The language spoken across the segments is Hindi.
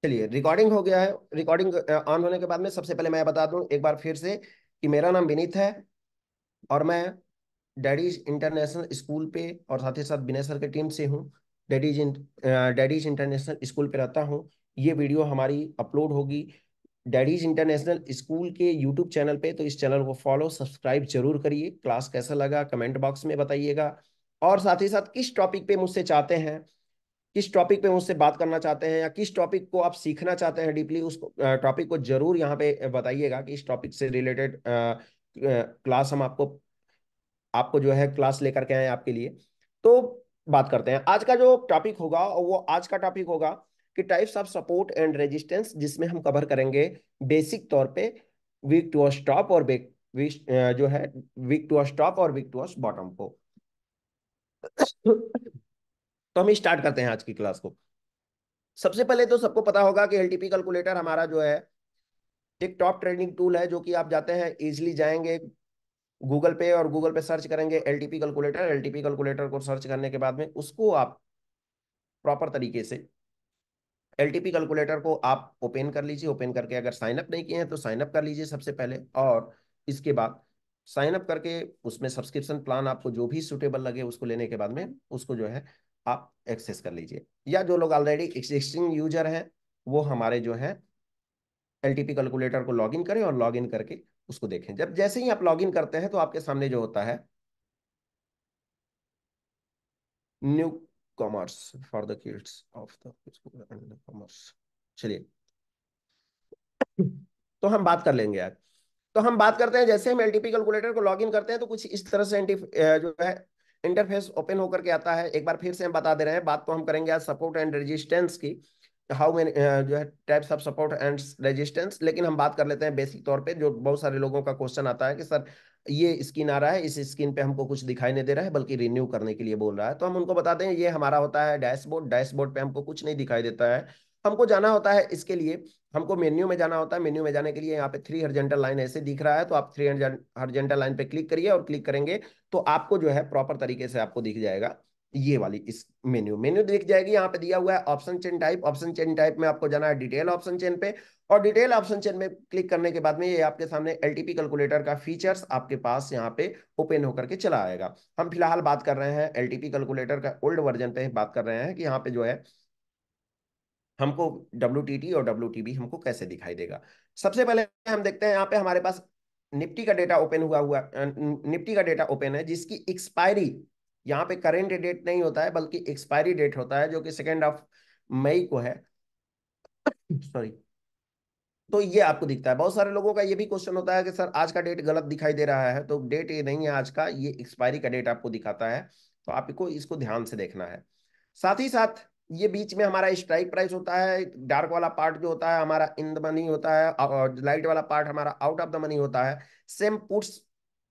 चलिए, रिकॉर्डिंग हो गया है। रिकॉर्डिंग ऑन होने के बाद में सबसे पहले मैं बता दूं एक बार फिर से कि मेरा नाम विनीत है और मैं डैडीज इंटरनेशनल स्कूल पे और साथ ही साथ विनय सर के टीम से हूँ। डैडीज इंटरनेशनल स्कूल पे रहता हूँ। ये वीडियो हमारी अपलोड होगी डैडीज इंटरनेशनल स्कूल के यूट्यूब चैनल पे, तो इस चैनल को फॉलो सब्सक्राइब जरूर करिए। क्लास कैसा लगा कमेंट बॉक्स में बताइएगा। और साथ ही साथ किस टॉपिक पे मुझसे चाहते हैं, किस टॉपिक पे मुझसे बात करना चाहते हैं या किस टॉपिक को आप सीखना चाहते हैं डीपली, उस टॉपिक को जरूर यहाँ पे बताइएगा कि इस टॉपिक से रिलेटेड क्लास हम आपको आपको जो है क्लास लेकर के आए आपके लिए। तो बात करते हैं आज का जो टॉपिक होगा, और वो आज का टॉपिक होगा कि types of support and resistance, जिसमें हम कवर करेंगे बेसिक तौर पे वीक टू स्टॉप और जो है वीक टू स्टॉप और वीक टू बॉटम को। तो हम स्टार्ट करते हैं आज की क्लास को। सबसे पहले तो सबको पता होगा कि एलटीपी कैलकुलेटर हमारा जो है एक टॉप ट्रेंडिंग टूल है, जो कि आप जाते हैं इजीली जाएंगे गूगल पे और गूगल पे सर्च करेंगे एलटीपी कैलकुलेटर। एलटीपी कैलकुलेटर को सर्च करने के बाद में उसको आप प्रॉपर तरीके से एलटीपी कैलकुलेटर को आप ओपन कर लीजिए। ओपन करके अगर साइन अप नहीं किए हैं तो साइन अप कर लीजिए सबसे पहले, और इसके बाद साइन अप करके उसमें सब्सक्रिप्शन प्लान आपको जो भी सुटेबल लगे उसको लेने के बाद में उसको जो है आप एक्सेस कर लीजिए। या जो लोग ऑलरेडी एग्जिस्टिंग यूजर हैं वो हमारे जो है एलटीपी कैलकुलेटर को लॉगिन करें और लॉगिन करके उसको देखें। जब जैसे ही आप लॉगिन करते हैं तो आपके सामने जो होता है new commerce for the kids of the commerce. चलिए, तो हम बात कर लेंगे आज। तो हम बात करते हैं, जैसे हम एलटीपी कैलकुलेटर को लॉगिन करते हैं तो कुछ इस तरह से जो है इंटरफेस ओपन होकर के आता है। एक बार फिर से हम बता दे रहे हैं, बात तो हम करेंगे आज सपोर्ट एंड रेजिस्टेंस की, हाउ मेनी जो है types of support and resistance. लेकिन हम बात कर लेते हैं बेसिक तौर पे, जो बहुत सारे लोगों का क्वेश्चन आता है कि सर ये स्क्रीन आ रहा है, इस स्क्रीन पे हमको कुछ दिखाई नहीं दे रहा है बल्कि रिन्यू करने के लिए बोल रहा है। तो हम उनको बताते हैं ये हमारा होता है डैशबोर्ड। डैशबोर्ड पे हमको कुछ नहीं दिखाई देता है। हमको जाना होता है इसके लिए, हमको मेन्यू में जाना होता है। मेन्यू में जाने के लिए यहाँ पे थ्री हॉरिजॉन्टल लाइन ऐसे दिख रहा है, तो आप थ्री हॉरिजॉन्टल लाइन पे क्लिक करिए और क्लिक करेंगे तो आपको जो है प्रॉपर तरीके से आपको दिख जाएगा ये वाली इस मेन्यू मेन्यू दिख जाएगी। यहाँ पे दिया हुआ है option chain type. Option chain type में आपको जाना है डिटेल ऑप्शन चेन पे, और डिटेल ऑप्शन चेन में क्लिक करने के बाद में ये आपके सामने एलटीपी कैलकुलेटर का फीचर्स आपके पास यहाँ पे ओपन होकर के चला आएगा। हम फिलहाल बात कर रहे हैं एलटीपी कैलकुलेटर का ओल्ड वर्जन पे बात कर रहे हैं कि यहाँ पे जो है हमको WTT और WTB हमको कैसे दिखाई देगा। सबसे पहले हम देखते हैं यहाँ पे हमारे पास निफ्टी का डेटा ओपन हुआ निफ्टी का डेटा ओपन है, जिसकी एक्सपायरी यहाँ पे करेंट डेट नहीं होता है बल्कि एक्सपायरी डेट होता है, जो कि 2 मई को है। सॉरी। तो ये आपको दिखता है। बहुत सारे लोगों का ये भी क्वेश्चन होता है कि सर आज का डेट गलत दिखाई दे रहा है, तो डेट ये नहीं है आज का, ये एक्सपायरी का डेट आपको दिखाता है। तो आपको इसको ध्यान से देखना है। साथ ही साथ ये बीच में हमारा स्ट्राइक प्राइस होता है। डार्क वाला पार्ट जो होता है हमारा इन द मनी होता है, और लाइट वाला पार्ट हमारा आउट ऑफ द मनी होता है। सेम पुट्स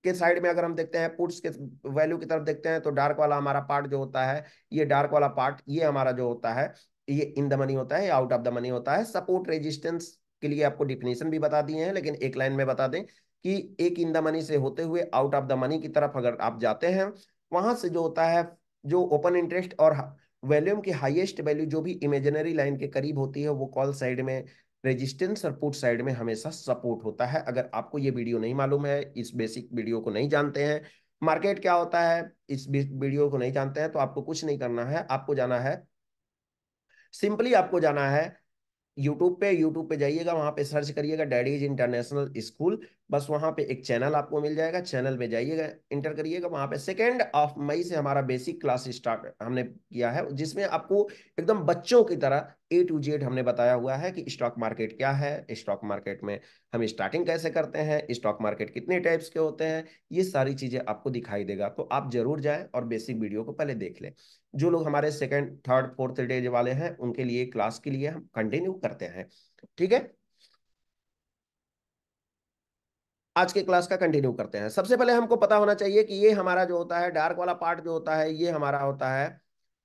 के साइड में अगर हम देखते हैं, पुट्स के वैल्यू की तरफ देखते हैं, तो डार्क वाला हमारा पार्ट जो होता है, ये डार्क वाला पार्ट ये हमारा जो होता है ये इन द मनी होता है, आउट ऑफ द मनी होता है। सपोर्ट रेजिस्टेंस के लिए आपको डिफिनेशन भी बता दिए हैं, लेकिन एक लाइन में बता दें कि एक इन द मनी से होते हुए आउट ऑफ द मनी की तरफ अगर आप जाते हैं, वहां से जो होता है जो ओपन इंटरेस्ट और वॉल्यूम की हाईएस्ट वैल्यू जो भी इमेजिनरी लाइन के करीब होती है वो कॉल साइड में रेजिस्टेंस और पुट साइड में हमेशा सपोर्ट होता है। अगर आपको ये वीडियो नहीं मालूम है, इस बेसिक वीडियो को नहीं जानते हैं, मार्केट क्या होता है इस वीडियो को नहीं जानते हैं, तो आपको कुछ नहीं करना है। आपको जाना है, सिंपली आपको जाना है यूट्यूब पे जाइएगा, वहां पे सर्च करिएगा डैडीज इंटरनेशनल स्कूल। बस वहां पे एक चैनल आपको मिल जाएगा, चैनल में जाइएगा, इंटर करिएगा। वहां पे 2 मई से हमारा बेसिक क्लास स्टार्ट हमने किया है, जिसमें आपको एकदम बच्चों की तरह A to Z हमने बताया हुआ है कि स्टॉक मार्केट क्या है, स्टॉक मार्केट में हम स्टार्टिंग कैसे करते हैं, स्टॉक मार्केट कितने टाइप्स के होते हैं, ये सारी चीजें आपको दिखाई देगा। तो आप जरूर जाएं और बेसिक वीडियो को पहले देख लें। जो लोग हमारे सेकंड थर्ड फोर्थ डे वाले हैं उनके लिए क्लास के लिए हम कंटिन्यू करते हैं। ठीक है, आज के क्लास का कंटिन्यू करते हैं। सबसे पहले हमको पता होना चाहिए कि ये हमारा जो होता है डार्क वाला पार्ट जो होता है ये हमारा होता है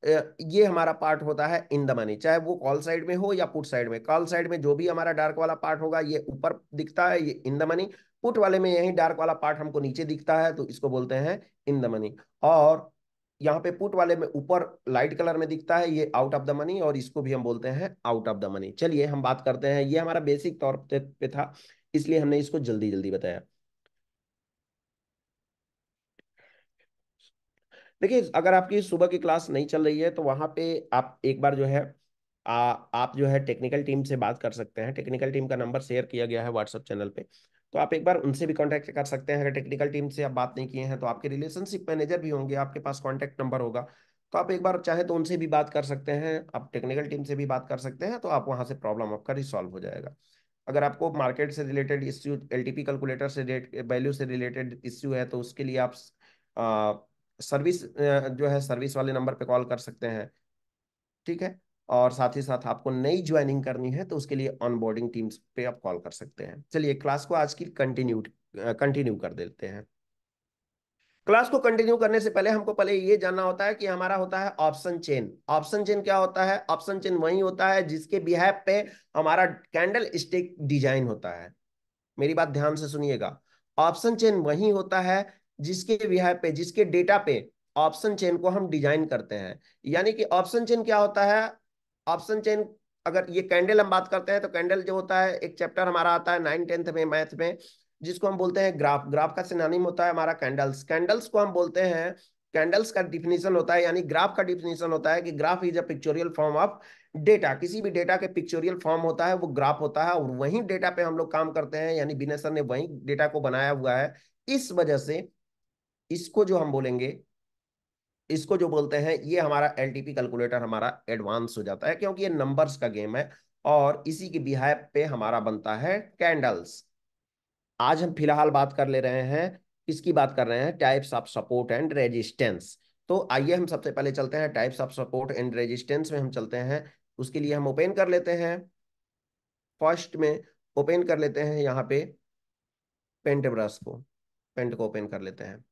ये हमारा पार्ट होता है इन द मनी, चाहे वो कॉल साइड में हो या पुट साइड में। कॉल साइड में जो भी हमारा डार्क वाला पार्ट होगा ये ऊपर दिखता है, ये इन द मनी। पुट वाले में यही डार्क वाला पार्ट हमको नीचे दिखता है, तो इसको बोलते हैं इन द मनी। और यहाँ पे पुट वाले में ऊपर लाइट कलर में दिखता है, ये आउट ऑफ द मनी, और इसको भी हम बोलते हैं आउट ऑफ द मनी। चलिए हम बात करते हैं, ये हमारा बेसिक तौर पे था, इसलिए हमने इसको जल्दी जल्दी बताया। देखिए अगर आपकी सुबह की क्लास नहीं चल रही है तो वहाँ पे आप एक बार जो है आप जो है टेक्निकल टीम से बात कर सकते हैं। टेक्निकल टीम का नंबर शेयर किया गया है व्हाट्सएप चैनल पे, तो आप एक बार उनसे भी कांटेक्ट कर सकते हैं। अगर टेक्निकल टीम से आप बात नहीं किए हैं तो आपके रिलेशनशिप मैनेजर भी होंगे, आपके पास कॉन्टैक्ट नंबर होगा, तो आप एक बार चाहे तो उनसे भी बात कर सकते हैं, आप टेक्निकल टीम से भी बात कर सकते हैं, तो आप वहाँ से प्रॉब्लम आपका रिसॉल्व हो जाएगा। अगर आपको मार्केट से रिलेटेड इश्यू, एलटीपी कैलकुलेटर से वैल्यू से रिलेटेड इश्यू है, तो उसके लिए आप सर्विस जो है सर्विस वाले नंबर पे कॉल कर सकते हैं। ठीक है। और साथ ही साथ आपको नई ज्वाइनिंग करनी है तो उसके लिए ऑनबोर्डिंग टीम्स पे आप कॉल कर सकते हैं। चलिए क्लास को आज की कंटिन्यू कर देते हैं। क्लास को कंटिन्यू करने से पहले हमको पहले ये जानना होता है कि हमारा होता है ऑप्शन चेन। ऑप्शन चेन क्या होता है? ऑप्शन चेन वही होता है जिसके बिहाफ पे हमारा कैंडल स्टिक डिजाइन होता है। मेरी बात ध्यान से सुनिएगा। ऑप्शन चेन वही होता है जिसके बिहाफ पे, जिसके डेटा पे ऑप्शन चेन को हम डिजाइन करते हैं। यानी कि ऑप्शन चेन क्या होता है? ऑप्शन चेन, अगर ये कैंडल हम बात करते हैं तो कैंडल जो होता है, एक चैप्टर हमारा आता है 9th 10th में मैथ में, जिसको हम बोलते हैं ग्राफ। ग्राफ का सिनोनिम होता है हमारा कैंडल्स। कैंडल्स को हम बोलते हैं, कैंडल्स का डिफिनीशन होता है, यानी ग्राफ का डिफिनीशन होता है कि graph is a pictorial form of data. किसी भी डेटा के पिक्चोरियल फॉर्म होता है वो ग्राफ होता है, और वही डेटा पे हम लोग काम करते हैं, यानी विनय सर ने वही डेटा को बनाया हुआ है। इस वजह से इसको जो हम बोलेंगे, इसको जो बोलते हैं, ये हमारा एलटीपी कैलकुलेटर हमारा एडवांस हो जाता है, क्योंकि ये नंबर्स का गेम है, और इसी के बिहाफ पे हमारा बनता है कैंडल्स। आज हम फिलहाल बात कर ले रहे हैं, किसकी बात कर रहे हैं? Types of support and resistance. तो आइए हम सबसे पहले चलते हैं types of support and resistance में हम चलते हैं। उसके लिए हम ओपन कर लेते हैं, फर्स्ट में ओपन कर लेते हैं यहाँ पे पेंट ब्रश को, पेंट को ओपन कर लेते हैं।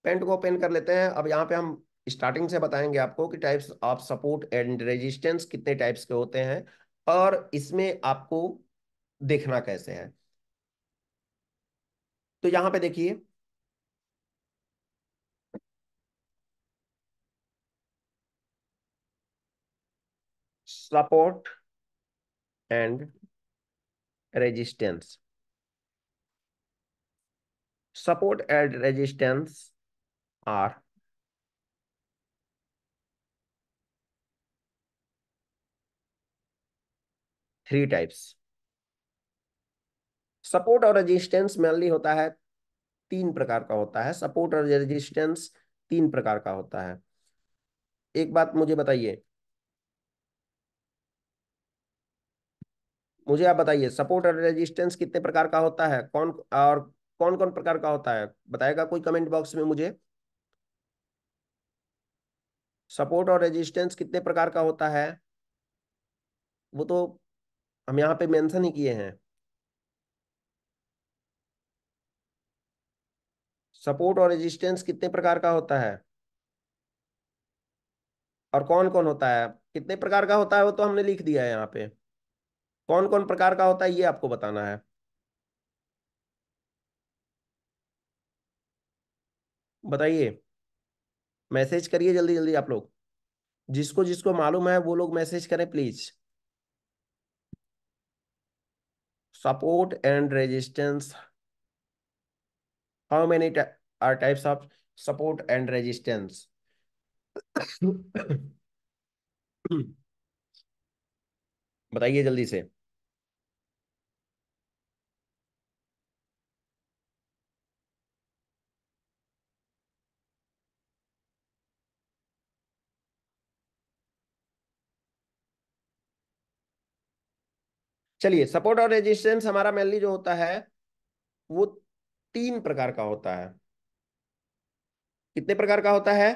पेंट को ओपन कर लेते हैं। अब यहाँ पे हम स्टार्टिंग से बताएंगे आपको कि types of support and resistance कितने टाइप्स के होते हैं, और इसमें आपको देखना कैसे है। तो यहाँ पे देखिए, support and resistance. Support and resistance R three types. Support और रेजिस्टेंस मेनली होता है, तीन प्रकार का होता है। सपोर्ट और रेजिस्टेंस तीन प्रकार का होता है। एक बात मुझे बताइए, मुझे आप बताइए, सपोर्ट और रेजिस्टेंस कितने प्रकार का होता है? कौन कौन प्रकार का होता है, बताएगा कोई कमेंट बॉक्स में मुझे। सपोर्ट और रेजिस्टेंस कितने प्रकार का होता है? वो तो हम यहाँ पे मेंशन ही किए हैं। सपोर्ट और रेजिस्टेंस कितने प्रकार का होता है, और कौन कौन होता है? कितने प्रकार का होता है वो तो हमने लिख दिया है यहाँ पे। कौन कौन प्रकार का होता है ये आपको बताना है। बताइए, मैसेज करिए जल्दी जल्दी आप लोग। जिसको जिसको मालूम है वो लोग मैसेज करें please. Support and resistance, how many are types of support and resistance? बताइए जल्दी से। चलिए, सपोर्ट और रेजिस्टेंस हमारा मेनली जो होता है वो तीन प्रकार का होता है। कितने प्रकार का होता है?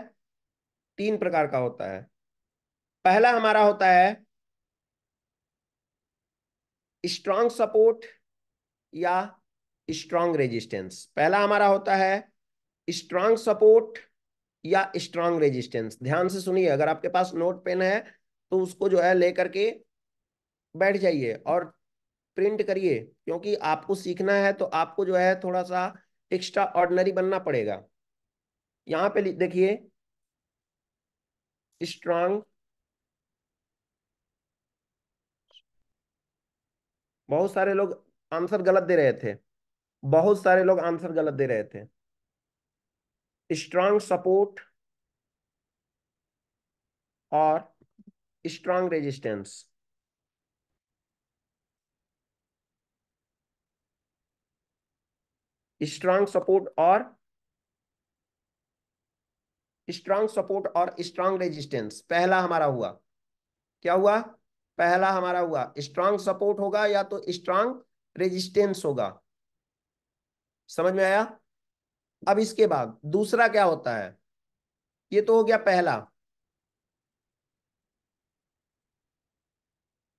तीन प्रकार का होता है। पहला हमारा होता है स्ट्रांग सपोर्ट या स्ट्रांग रेजिस्टेंस। पहला हमारा होता है स्ट्रांग सपोर्ट या स्ट्रांग रेजिस्टेंस। ध्यान से सुनिए, अगर आपके पास नोट पेन है तो उसको जो है लेकर के बैठ जाइए और प्रिंट करिए, क्योंकि आपको सीखना है तो आपको जो है थोड़ा सा एक्स्ट्रा ऑर्डिनरी बनना पड़ेगा। यहाँ पे देखिए, स्ट्रांग, बहुत सारे लोग आंसर गलत दे रहे थे, बहुत सारे लोग आंसर गलत दे रहे थे। स्ट्रांग सपोर्ट और स्ट्रांग रेजिस्टेंस। स्ट्रांग सपोर्ट और स्ट्रांग सपोर्ट और स्ट्रांग रेजिस्टेंस पहला हमारा हुआ। क्या हुआ? पहला हमारा हुआ स्ट्रांग सपोर्ट होगा या तो स्ट्रांग रेजिस्टेंस होगा। समझ में आया? अब इसके बाद दूसरा क्या होता है? ये तो हो गया पहला।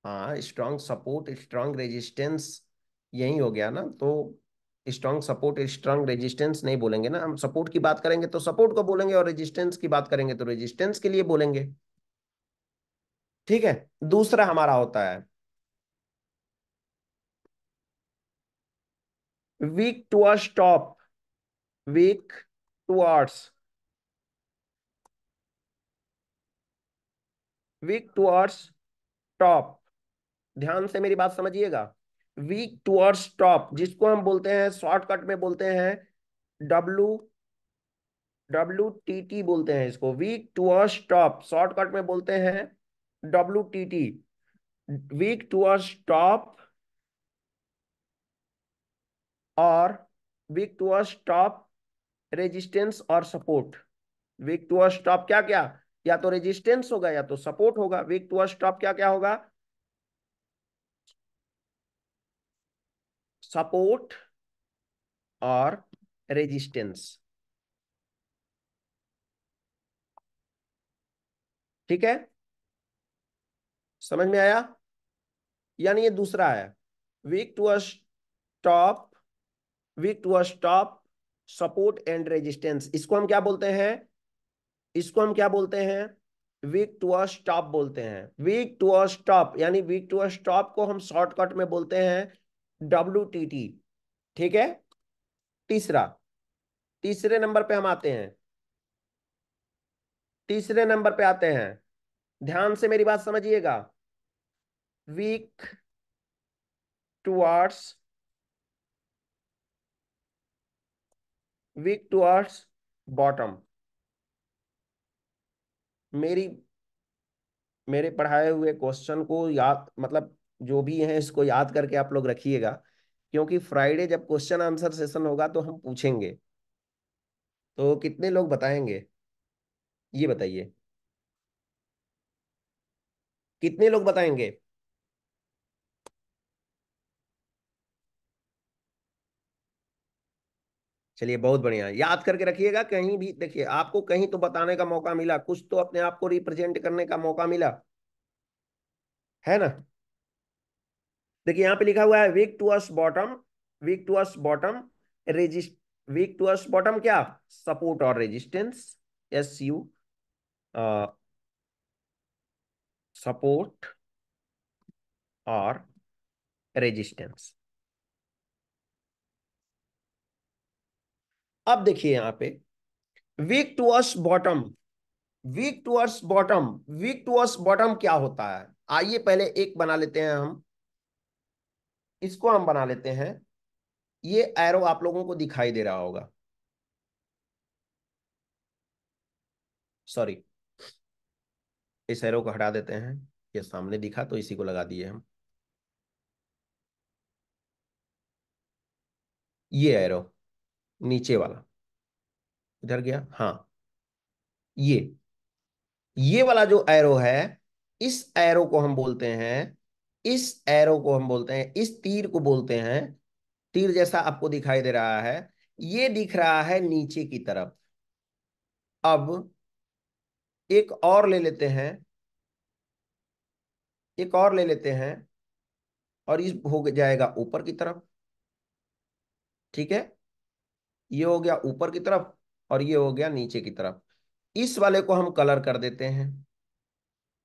हाँ, स्ट्रांग सपोर्ट स्ट्रांग रेजिस्टेंस यही हो गया ना। तो स्ट्रांग सपोर्ट स्ट्रांग रेजिस्टेंस नहीं बोलेंगे ना हम। सपोर्ट की बात करेंगे तो सपोर्ट को बोलेंगे, और रेजिस्टेंस की बात करेंगे तो रेजिस्टेंस के लिए बोलेंगे। ठीक है। दूसरा हमारा होता है weak towards top, weak towards, weak towards top. ध्यान से मेरी बात समझिएगा। वीक टुवर्ड्स टॉप जिसको हम बोलते हैं शॉर्टकट में बोलते हैं डब्लू, WTT बोलते हैं इसको। वीक टुवर्ड्स टॉप शॉर्टकट में बोलते हैं WTT। वीक टुवर्ड्स टॉप और वीक टुवर्ड्स टॉप रेजिस्टेंस और सपोर्ट। वीक टुवर्ड्स टॉप क्या क्या? या तो रेजिस्टेंस होगा या तो सपोर्ट होगा। वीक टुवर्ड्स टॉप क्या क्या होगा? सपोर्ट और रेजिस्टेंस। ठीक है, समझ में आया? यानी ये दूसरा है weak towards top, weak towards top, support and resistance. इसको हम क्या बोलते हैं? इसको हम क्या बोलते हैं? वीक टुवर्ड्स टॉप बोलते हैं। वीक टुवर्ड्स टॉप यानी वीक टुवर्ड्स टॉप को हम शॉर्टकट में बोलते हैं WTT। ठीक है। तीसरा, तीसरे नंबर पे हम आते हैं। तीसरे नंबर पे आते हैं, ध्यान से मेरी बात समझिएगा। Weak towards, weak towards bottom. मेरी मेरे पढ़ाए हुए क्वेश्चन को याद, मतलब जो भी है इसको याद करके आप लोग रखिएगा, क्योंकि फ्राइडे जब क्वेश्चन आंसर सेशन होगा तो हम पूछेंगे। तो कितने लोग बताएंगे ये बताइए? कितने लोग बताएंगे? चलिए बहुत बढ़िया, याद करके रखिएगा। कहीं भी देखिए आपको कहीं तो बताने का मौका मिला, कुछ तो अपने आप को रिप्रेजेंट करने का मौका मिला, है ना? देखिए यहाँ पे लिखा हुआ है weak towards bottom, weak towards bottom resist, weak towards bottom क्या? सपोर्ट और रेजिस्टेंस। SU, सपोर्ट और रेजिस्टेंस। अब देखिए यहाँ पे weak towards bottom, weak towards bottom, weak towards bottom क्या होता है? आइए पहले एक बना लेते हैं हम। इसको हम बना लेते हैं। ये एरो आप लोगों को दिखाई दे रहा होगा, सॉरी, इस एरो को हटा देते हैं। ये सामने दिखा तो इसी को लगा दिए हम। ये एरो नीचे वाला इधर गया, हाँ। ये ये वाला जो एरो है, इस एरो को हम बोलते हैं, इस एरो को हम बोलते हैं, इस तीर को बोलते हैं, तीर जैसा आपको दिखाई दे रहा है, ये दिख रहा है नीचे की तरफ। अब एक और ले लेते हैं, एक और ले लेते हैं, और इस हो जाएगा ऊपर की तरफ। ठीक है, ये हो गया ऊपर की तरफ और ये हो गया नीचे की तरफ। इस वाले को हम कलर कर देते हैं।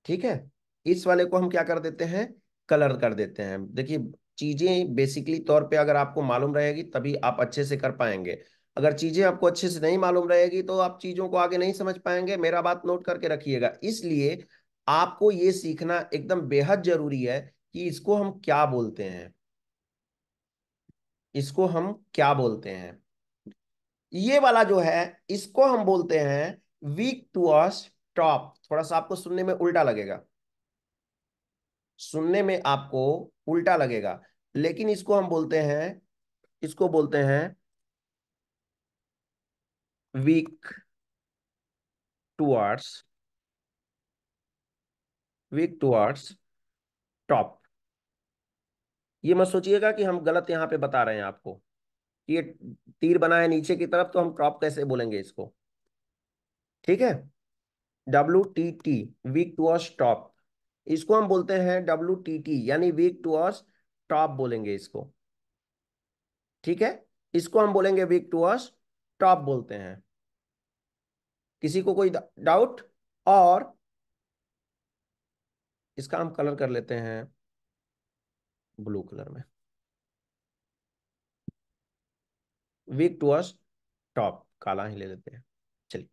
ठीक है, इस वाले को हम क्या कर देते हैं? कलर कर देते हैं। देखिए चीजें बेसिकली तौर पे अगर आपको मालूम रहेगी तभी आप अच्छे से कर पाएंगे। अगर चीजें आपको अच्छे से नहीं मालूम रहेगी तो आप चीजों को आगे नहीं समझ पाएंगे। मेरा बात नोट करके रखिएगा। इसलिए आपको ये सीखना एकदम बेहद जरूरी है कि इसको हम क्या बोलते हैं, इसको हम क्या बोलते हैं। ये वाला जो है, इसको हम बोलते हैं वीक टुअर्ड्स टॉप। थोड़ा सा आपको सुनने में उल्टा लगेगा, सुनने में आपको उल्टा लगेगा, लेकिन इसको हम बोलते हैं, इसको बोलते हैं weak towards, weak towards top. ये मत सोचिएगा कि हम गलत यहाँ पे बता रहे हैं आपको कि ये तीर बना है नीचे की तरफ तो हम टॉप कैसे बोलेंगे इसको। ठीक है, WTT, वीक टुअर्ड्स टॉप, इसको हम बोलते हैं WTT, यानी वीक टुअर्ड्स टॉप बोलेंगे इसको। ठीक है, इसको हम बोलेंगे वीक टुअर्ड्स टॉप बोलते हैं। किसी को कोई डाउट? और इसका हम कलर कर लेते हैं ब्लू कलर में, वीक टुअर्ड्स टॉप, काला ही ले लेते हैं। चलिए,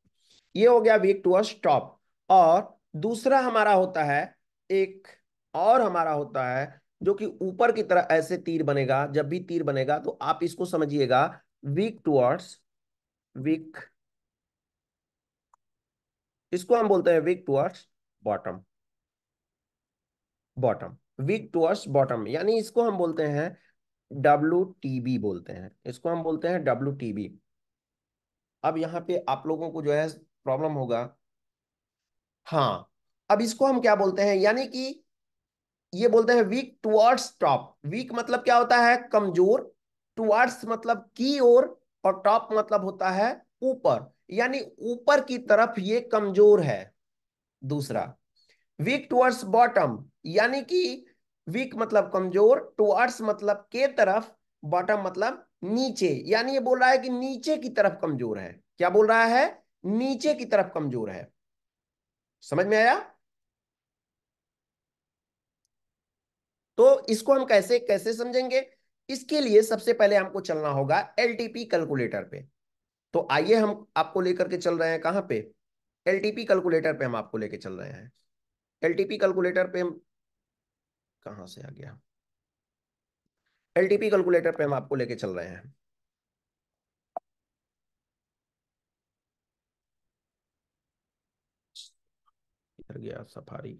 ये हो गया वीक टुअर्ड्स टॉप। और दूसरा हमारा होता है, एक और हमारा होता है जो कि ऊपर की तरह ऐसे तीर बनेगा। जब भी तीर बनेगा तो आप इसको समझिएगा वीक टुअर्ड्स, वीक, इसको हम बोलते हैं weak towards bottom, bottom, weak towards bottom, यानी इसको हम बोलते हैं WTB बोलते हैं, इसको हम बोलते हैं WTB। अब यहाँ पे आप लोगों को जो है प्रॉब्लम होगा। हाँ, अब इसको हम क्या बोलते हैं, यानी कि ये बोलते हैं वीक टुवर्ड्स टॉप। वीक मतलब क्या होता है, कमजोर, टुवर्ड्स मतलब की ओर, और टॉप मतलब होता है ऊपर, यानी ऊपर की तरफ ये कमजोर है। दूसरा, वीक टुवर्ड्स बॉटम, यानी कि वीक मतलब कमजोर, टुवर्ड्स मतलब के तरफ, बॉटम मतलब नीचे, यानी ये बोल रहा है कि नीचे की तरफ कमजोर है। क्या बोल रहा है, नीचे की तरफ कमजोर है। समझ में आया? तो इसको हम कैसे कैसे समझेंगे, इसके लिए सबसे पहले हमको चलना होगा LTP कैलकुलेटर पे। तो आइए हम आपको लेकर के चल रहे हैं कहाँ पे, LTP कैलकुलेटर पे हम आपको लेके चल रहे हैं। LTP कैलकुलेटर पे हम, कहाँ से आ गया, LTP कैलकुलेटर पे हम आपको लेके चल रहे हैं। इधर गया सफारी,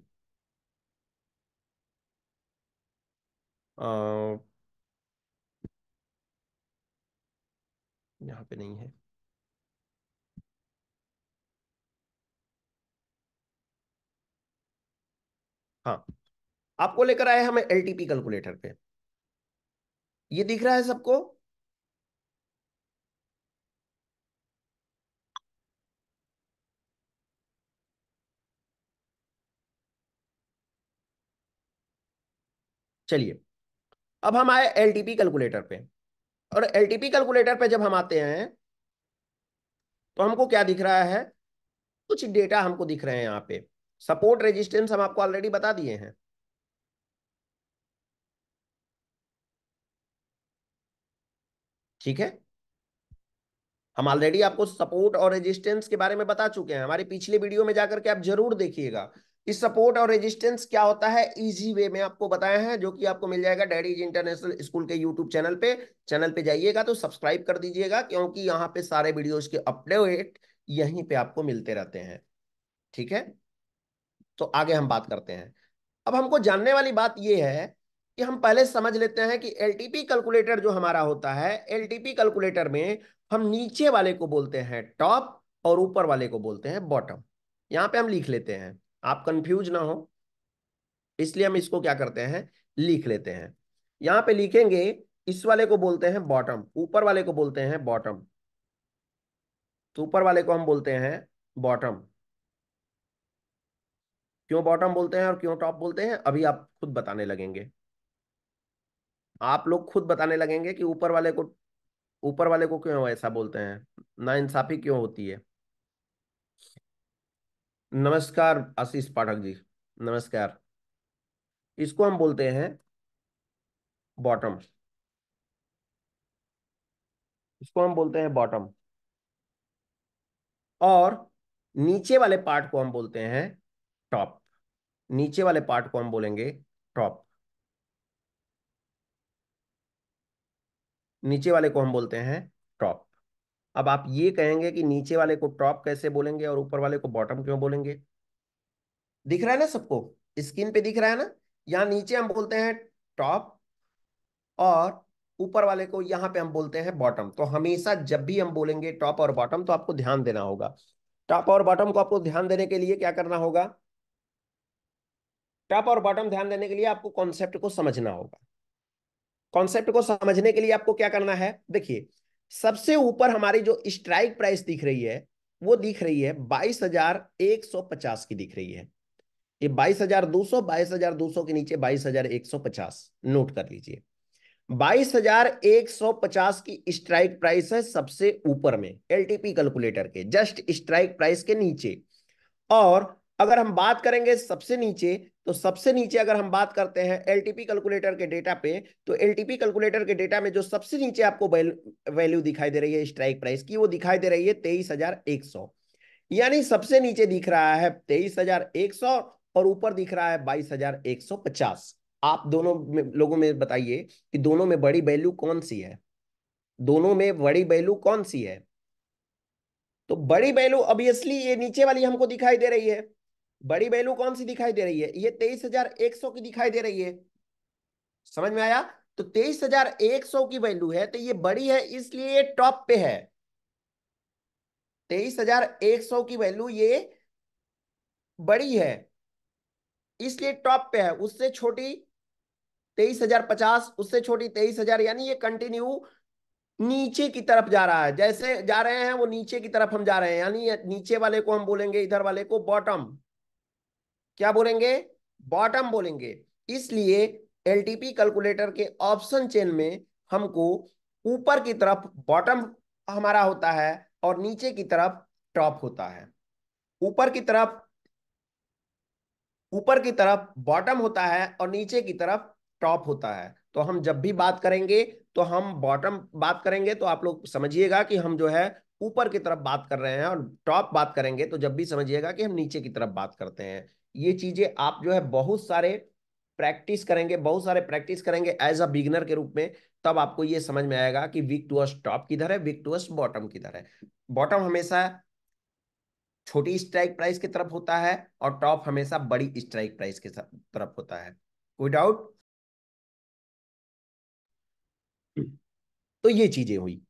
आ, यहाँ पे नहीं है। हाँ, आपको लेकर आए हमें LTP कैलकुलेटर पे। ये दिख रहा है सबको? चलिए, अब हम आए LTP कैलकुलेटर पे। और LTP कैलकुलेटर पे जब हम आते हैं तो हमको क्या दिख रहा है, कुछ डेटा हमको दिख रहे हैं यहाँ पे। सपोर्ट रेजिस्टेंस हम आपको ऑलरेडी बता दिए हैं। ठीक है, हम ऑलरेडी आपको सपोर्ट और रेजिस्टेंस के बारे में बता चुके हैं, हमारे पिछले वीडियो में जाकर के आप जरूर देखिएगा। इस सपोर्ट और रेजिस्टेंस क्या होता है, इजी वे में आपको बताया है, जो कि आपको मिल जाएगा डैडीज इंटरनेशनल स्कूल के यूट्यूब चैनल पे। चैनल पे जाइएगा तो सब्सक्राइब कर दीजिएगा, क्योंकि यहाँ पे सारे वीडियोज के अपडेट यहीं पे आपको मिलते रहते हैं। ठीक है, तो आगे हम बात करते हैं। अब हमको जानने वाली बात यह है कि हम पहले समझ लेते हैं कि LTP कैलकुलेटर जो हमारा होता है, LTP कैलकुलेटर में हम नीचे वाले को बोलते हैं टॉप और ऊपर वाले को बोलते हैं बॉटम। यहां पे हम लिख लेते हैं, आप कंफ्यूज ना हो, इसलिए हम इसको क्या करते हैं, लिख लेते हैं। यहां पे लिखेंगे, इस वाले को बोलते हैं बॉटम, ऊपर वाले को बोलते हैं बॉटम। तो ऊपर वाले को हम बोलते हैं बॉटम। क्यों बॉटम बोलते हैं और क्यों टॉप बोलते हैं, अभी आप खुद बताने लगेंगे। आप लोग खुद बताने लगेंगे कि ऊपर वाले को क्यों ऐसा बोलते हैं, नाइंसाफी क्यों होती है। नमस्कार आशीष पाठक जी, नमस्कार। इसको हम बोलते हैं बॉटम। इसको हम बोलते हैं बॉटम, और नीचे वाले पार्ट को हम बोलते हैं टॉप। नीचे वाले पार्ट को हम बोलेंगे टॉप, नीचे वाले को हम बोलते हैं टॉप। अब आप ये कहेंगे कि नीचे वाले को टॉप कैसे बोलेंगे और ऊपर वाले को बॉटम क्यों बोलेंगे? दिख रहा है ना सबको, स्क्रीन पे दिख रहा है ना? यहाँ नीचे हम बोलते हैं टॉप, और ऊपर वाले को यहाँ पे हम बोलते हैं बॉटम। तो हमेशा जब भी हम बोलेंगे टॉप और बॉटम तो आपको ध्यान देना होगा। टॉप और बॉटम को आपको ध्यान देने के लिए क्या करना होगा? टॉप और बॉटम ध्यान देने के लिए आपको कॉन्सेप्ट को समझना होगा। कॉन्सेप्ट को समझने के लिए आपको क्या करना है? देखिए, सबसे ऊपर हमारी जो स्ट्राइक प्राइस दिख रही है, वो दिख रही है 22,150 की दिख रही है। ये 22,200, 22,200 के नीचे 22,150 नोट कर लीजिए। 22,150 की स्ट्राइक प्राइस है सबसे ऊपर में एलटीपी कैलकुलेटर के, जस्ट स्ट्राइक प्राइस के नीचे। और अगर हम बात करेंगे सबसे नीचे, तो सबसे नीचे अगर हम बात करते हैं एलटीपी कैलकुलेटर के डेटा पे, तो एलटीपी कैलकुलेटर के डेटा में जो सबसे नीचे आपको वैल्यू दिखाई दे रही है स्ट्राइक प्राइस की, वो दिखाई दे रही है 23,100। यानी सबसे नीचे दिख रहा है 23,100 और ऊपर दिख रहा है 22,150। आप दोनों लोगों में बताइए कि दोनों में बड़ी वैल्यू कौन सी है? दोनों में बड़ी वैल्यू कौन सी है? तो बड़ी वैल्यू ऑब्वियसली ये नीचे वाली हमको दिखाई दे रही है। बड़ी वैल्यू कौन सी दिखाई दे रही है? ये 23,100 की दिखाई दे रही है। समझ में आया? तो 23,100 की वैल्यू है, तो ये बड़ी है इसलिए ये टॉप पे है। 23,100 की वैल्यू ये बड़ी है इसलिए टॉप पे है। उससे छोटी 23,050, उससे छोटी 23,000, यानी ये कंटिन्यू नीचे की तरफ जा रहा है। जैसे जा रहे हैं वो नीचे की तरफ हम जा रहे हैं, यानी नीचे वाले को हम बोलेंगे, इधर वाले को बॉटम। क्या बोलेंगे? बॉटम बोलेंगे। इसलिए एलटीपी कैलकुलेटर के ऑप्शन चेन में हमको ऊपर की तरफ बॉटम हमारा होता है और नीचे की तरफ टॉप होता है। ऊपर की तरफ ऊपर की तरफ बॉटम होता है और नीचे की तरफ टॉप होता है। तो हम जब भी बात करेंगे तो हम बॉटम बात करेंगे तो आप लोग समझिएगा कि हम जो है ऊपर की तरफ बात कर रहे हैं, और टॉप बात करेंगे तो जब भी समझिएगा कि हम नीचे की तरफ बात करते हैं। ये चीजें आप जो है बहुत सारे प्रैक्टिस करेंगे एज अ बिगिनर के रूप में। तब आपको ये समझ में आएगा कि वीक टूअर्स टॉप किधर है, वीक टूअर्स बॉटम किधर है। बॉटम हमेशा छोटी स्ट्राइक प्राइस की तरफ होता है और टॉप हमेशा बड़ी स्ट्राइक प्राइस की तरफ होता है। कोई डाउट? तो ये चीजें हुई।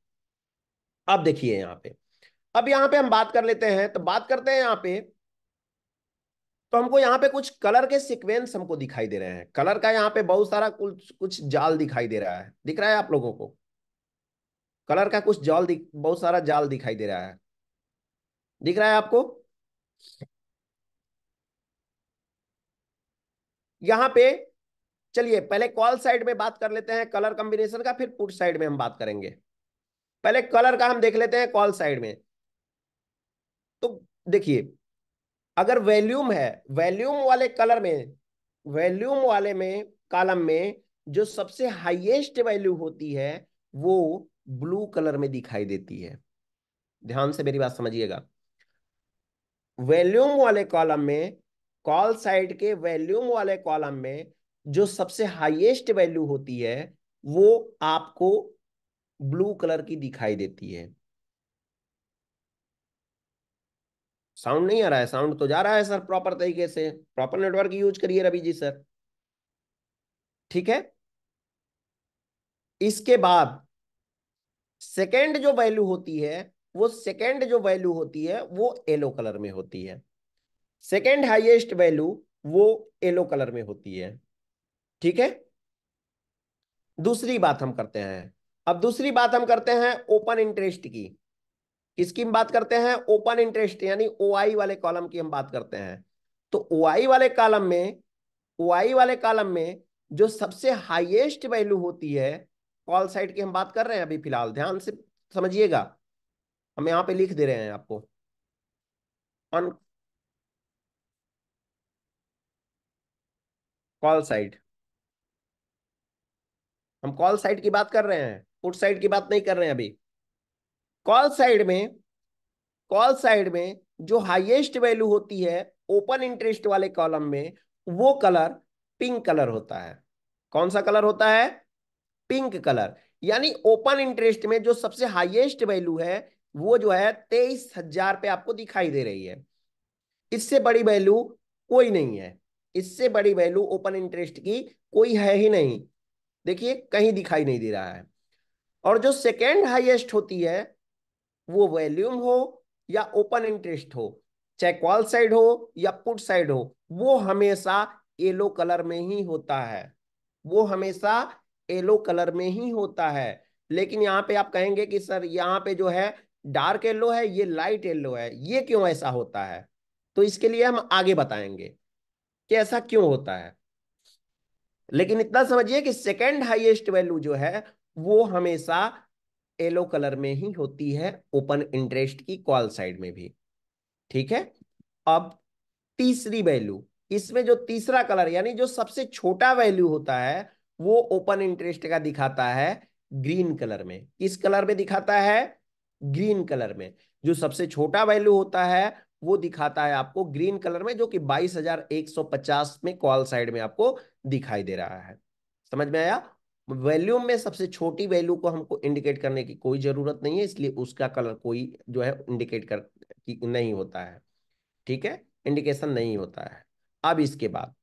अब देखिए यहाँ पे, अब यहाँ पे हम बात कर लेते हैं, तो बात करते हैं यहाँ पे। तो हमको यहाँ पे कुछ कलर के सीक्वेंस हमको दिखाई दे रहे हैं। कलर का यहाँ पे बहुत सारा कुछ कुछ जाल दिखाई दे रहा है। दिख रहा है आप लोगों को? कलर का कुछ बहुत सारा जाल दिखाई दे रहा है। दिख रहा है आपको? यहाँ पे चलिए पहले कॉल साइड में बात कर लेते हैं कलर कॉम्बिनेशन का, फिर पुट साइड में हम बात करेंगे। पहले कलर का हम देख लेते हैं कॉल साइड में। तो देखिए, अगर वैल्यूम है, वैल्यूम वाले कलर में, वैल्यूम वाले में कॉलम में जो सबसे हाईएस्ट वैल्यू होती है वो ब्लू कलर में दिखाई देती है। ध्यान से मेरी बात समझिएगा। वैल्यूम वाले कॉलम में, कॉल साइड के वैल्यूम वाले कॉलम में जो सबसे हाईएस्ट वैल्यू होती है वो आपको ब्लू कलर की दिखाई देती है। साउंड नहीं आ रहा है? साउंड तो जा रहा है सर प्रॉपर तरीके से। प्रॉपर नेटवर्क यूज करिए रवि जी सर। ठीक है। इसके बाद सेकेंड जो वैल्यू होती है, वो सेकेंड जो वैल्यू होती है वो येलो कलर में होती है। सेकेंड हाईएस्ट वैल्यू वो येलो कलर में होती है। ठीक है। दूसरी बात हम करते हैं। अब दूसरी बात हम करते हैं ओपन इंटरेस्ट की। किसकी हम बात करते हैं? ओपन इंटरेस्ट, यानी ओआई वाले कॉलम की हम बात करते हैं। तो ओआई वाले कॉलम में, ओआई वाले कॉलम में जो सबसे हाईएस्ट वैल्यू होती है, कॉल साइड की हम बात कर रहे हैं अभी फिलहाल, ध्यान से समझिएगा। हम यहाँ पे लिख दे रहे हैं आपको ऑन कॉल साइड। हम कॉल साइड की बात कर रहे हैं, पुट साइड की बात नहीं कर रहे हैं अभी। कॉल साइड में जो हाईएस्ट वैल्यू होती है ओपन इंटरेस्ट वाले कॉलम में, वो कलर पिंक कलर होता है। कौन सा कलर होता है? Pink colour. यानी ओपन इंटरेस्ट में जो सबसे हाईएस्ट वैल्यू है वो जो है 23,000 पे आपको दिखाई दे रही है। इससे बड़ी वैल्यू कोई नहीं है। इससे बड़ी वैल्यू ओपन इंटरेस्ट की कोई है ही नहीं। देखिए कहीं दिखाई नहीं दे रहा है। और जो सेकेंड हाईएस्ट होती है, वो वॉल्यूम हो या ओपन इंटरेस्ट हो, चाहे कॉल साइड हो या पुट साइड हो, वो हमेशा येलो कलर में ही होता है। वो हमेशा येलो कलर में ही होता है। लेकिन यहाँ पे आप कहेंगे कि सर यहाँ पे जो है डार्क येलो है, ये लाइट येलो है, ये क्यों ऐसा होता है? तो इसके लिए हम आगे बताएंगे कि ऐसा क्यों होता है। लेकिन इतना समझिए कि सेकेंड हाईएस्ट वैल्यू जो है वो हमेशा येलो कलर में ही होती है, ओपन इंटरेस्ट की कॉल साइड में भी। ठीक है। अब तीसरी वैल्यू, इसमें जो तीसरा कलर यानी जो सबसे छोटा वैल्यू होता है वो ओपन इंटरेस्ट का दिखाता है ग्रीन कलर में। किस कलर में दिखाता है? ग्रीन कलर में। जो सबसे छोटा वैल्यू होता है वो दिखाता है आपको ग्रीन कलर में, जो कि 22,150 में कॉल साइड में आपको दिखाई दे रहा है। समझ में आया? वैल्यूम में सबसे छोटी वैल्यू को हमको इंडिकेट करने की कोई जरूरत नहीं है, इसलिए उसका कलर कोई जो है इंडिकेट कर नहीं होता है। ठीक है, इंडिकेशन नहीं होता है। अब इसके बाद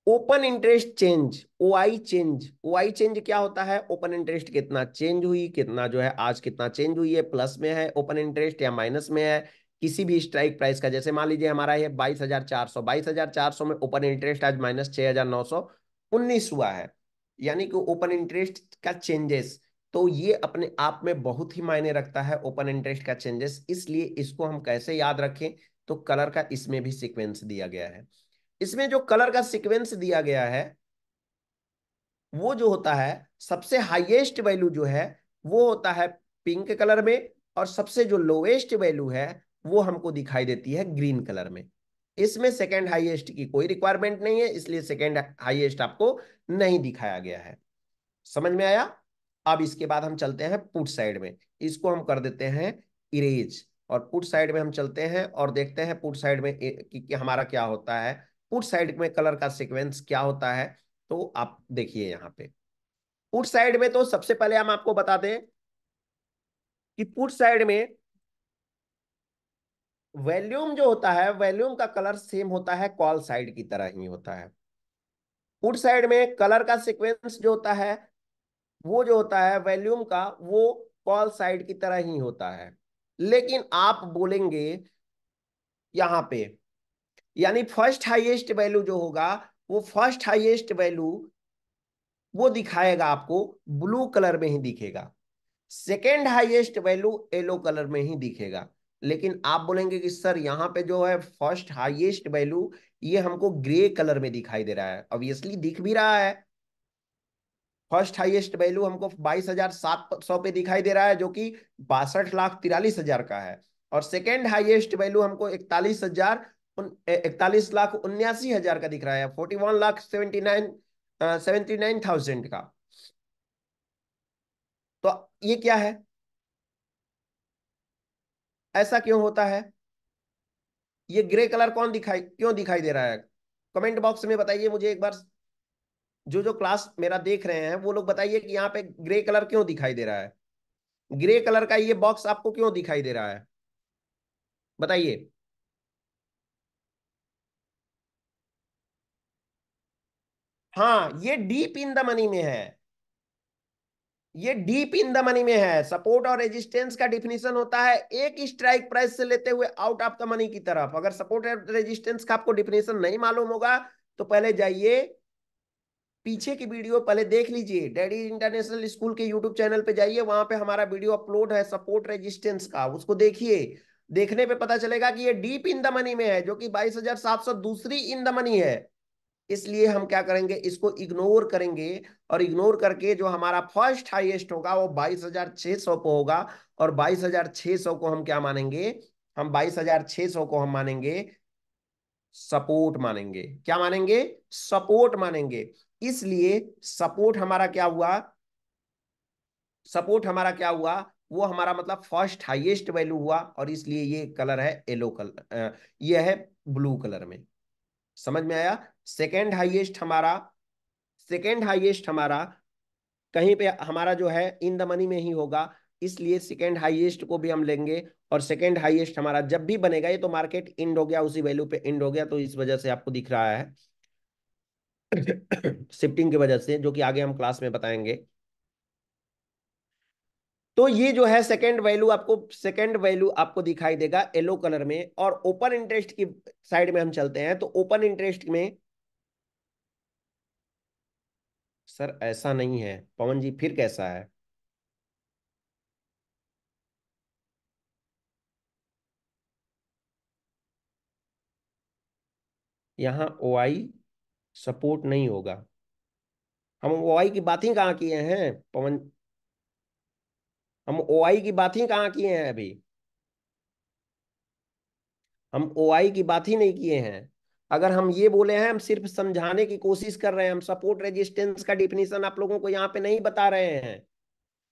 open interest change, O I change क्या होता है? ओपन इंटरेस्ट कितना चेंज हुई, कितना जो है आज कितना चेंज हुई है, प्लस में है ओपन इंटरेस्ट या माइनस में है किसी भी स्ट्राइक प्राइस का। जैसे मान लीजिए हमारा ये 22,400 में ओपन इंटरेस्ट आज -6,919 हुआ है, यानी कि ओपन इंटरेस्ट का चेंजेस, तो ये अपने आप में बहुत ही मायने रखता है ओपन इंटरेस्ट का चेंजेस। इसलिए इसको हम कैसे याद रखें? तो कलर का इसमें भी सीक्वेंस दिया गया है। इसमें जो कलर का सीक्वेंस दिया गया है वो जो होता है सबसे हाईएस्ट वैल्यू जो है वो होता है पिंक कलर में, और सबसे जो लोएस्ट वैल्यू है वो हमको दिखाई देती है ग्रीन कलर में। इसमें सेकेंड हाईएस्ट की कोई रिक्वायरमेंट नहीं है, इसलिए सेकेंड हाईएस्ट आपको नहीं दिखाया गया है। समझ में आया? अब इसके बाद हम चलते हैं पुट साइड में। इसको हम कर देते हैं इरेज, और पुट साइड में हम चलते हैं और देखते हैं पुट साइड में कि हमारा क्या होता है, पुट साइड में कलर का सीक्वेंस क्या होता है। तो आप देखिए यहाँ पे पुट साइड में, तो सबसे पहले हम आपको बता दें कि पुट साइड में वॉल्यूम जो होता है, वॉल्यूम का कलर सेम होता है, कॉल साइड की तरह ही होता है। पुट साइड में कलर का सीक्वेंस जो होता है वो जो होता है वॉल्यूम का, वो कॉल साइड की तरह ही होता है। लेकिन आप बोलेंगे यहां पे, यानी फर्स्ट हाईएस्ट वैल्यू जो होगा वो फर्स्ट हाईएस्ट वैल्यू वो दिखाएगा आपको ब्लू कलर में ही दिखेगा, second highest value yellow colour में ही दिखेगा। लेकिन आप बोलेंगे कि सर यहाँ पे जो है फर्स्ट हाईएस्ट वैल्यू ये हमको ग्रे कलर में दिखाई दे रहा है। ऑब्वियसली दिख भी रहा है, फर्स्ट हाईएस्ट वैल्यू हमको 22,700 पे दिखाई दे रहा है, जो कि 62,43,000 का है। और सेकेंड हाईएस्ट वैल्यू हमको 41,79,000 का दिख रहा है, 41,79,000 का। तो ये क्या है? ऐसा क्यों होता है? ये ग्रे कलर क्यों दिखाई दे रहा है? कमेंट बॉक्स में बताइए मुझे एक बार। जो क्लास मेरा देख रहे हैं वो लोग बताइए कि यहाँ पे ग्रे कलर क्यों दिखाई दे रहा है। ग्रे कलर का ये बॉक्स आपको क्यों दिखाई दे रहा है? बताइए। हाँ, ये डीप इन द मनी में है। ये डीप इन द मनी में है। सपोर्ट और रेजिस्टेंस का डिफिनीशन होता है एक स्ट्राइक प्राइस से लेते हुए आउट ऑफ द मनी की तरफ। अगर सपोर्ट और रेजिस्टेंस का आपको डिफिनीशन नहीं मालूम होगा तो पहले जाइए पीछे की वीडियो पहले देख लीजिए, डैडी इंटरनेशनल स्कूल के यूट्यूब चैनल पे जाइए, वहां पे हमारा वीडियो अपलोड है सपोर्ट रेजिस्टेंस का, उसको देखिए। देखने पे पता चलेगा कि ये डीप इन द मनी में है, जो कि 22,700 दूसरी इन द मनी है। इसलिए हम क्या करेंगे, इसको इग्नोर करेंगे। और इग्नोर करके जो हमारा फर्स्ट हाईएस्ट होगा वो 22,600 पे होगा। और 22,600 को हम क्या मानेंगे? हम 22,600 को हम मानेंगे सपोर्ट मानेंगे। क्या मानेंगे? सपोर्ट मानेंगे। इसलिए सपोर्ट हमारा क्या हुआ? सपोर्ट हमारा क्या हुआ? वो हमारा मतलब फर्स्ट हाईएस्ट वैल्यू हुआ, और इसलिए ये कलर है येलो कलर, ये है ब्लू कलर में। समझ में आया? सेकेंड हाईएस्ट हमारा, सेकेंड हाईएस्ट हमारा कहीं पे हमारा जो है इन द मनी में ही होगा, इसलिए सेकेंड हाईएस्ट को भी हम लेंगे। और सेकेंड हाईएस्ट हमारा जब भी बनेगा, ये तो मार्केट इंड हो गया, उसी वैल्यू पे इंड हो गया, तो इस वजह से आपको दिख रहा है शिफ्टिंग की वजह से, जो कि आगे हम क्लास में बताएंगे। तो ये जो है सेकेंड वैल्यू आपको, सेकेंड वैल्यू आपको दिखाई देगा येलो कलर में। और ओपन इंटरेस्ट की साइड में हम चलते हैं, तो ओपन इंटरेस्ट में, सर ऐसा नहीं है पवन जी, फिर कैसा है? यहाँ ओआई सपोर्ट नहीं होगा। हम ओआई की बात ही कहाँ किए हैं पवन? हम ओआई की बात ही कहाँ किए हैं अभी? हम ओआई की बात ही नहीं किए हैं। अगर हम ये बोले हैं, हम सिर्फ समझाने की कोशिश कर रहे हैं, हम सपोर्ट रेजिस्टेंस का डिफिनीशन आप लोगों को यहाँ पे नहीं बता रहे हैं।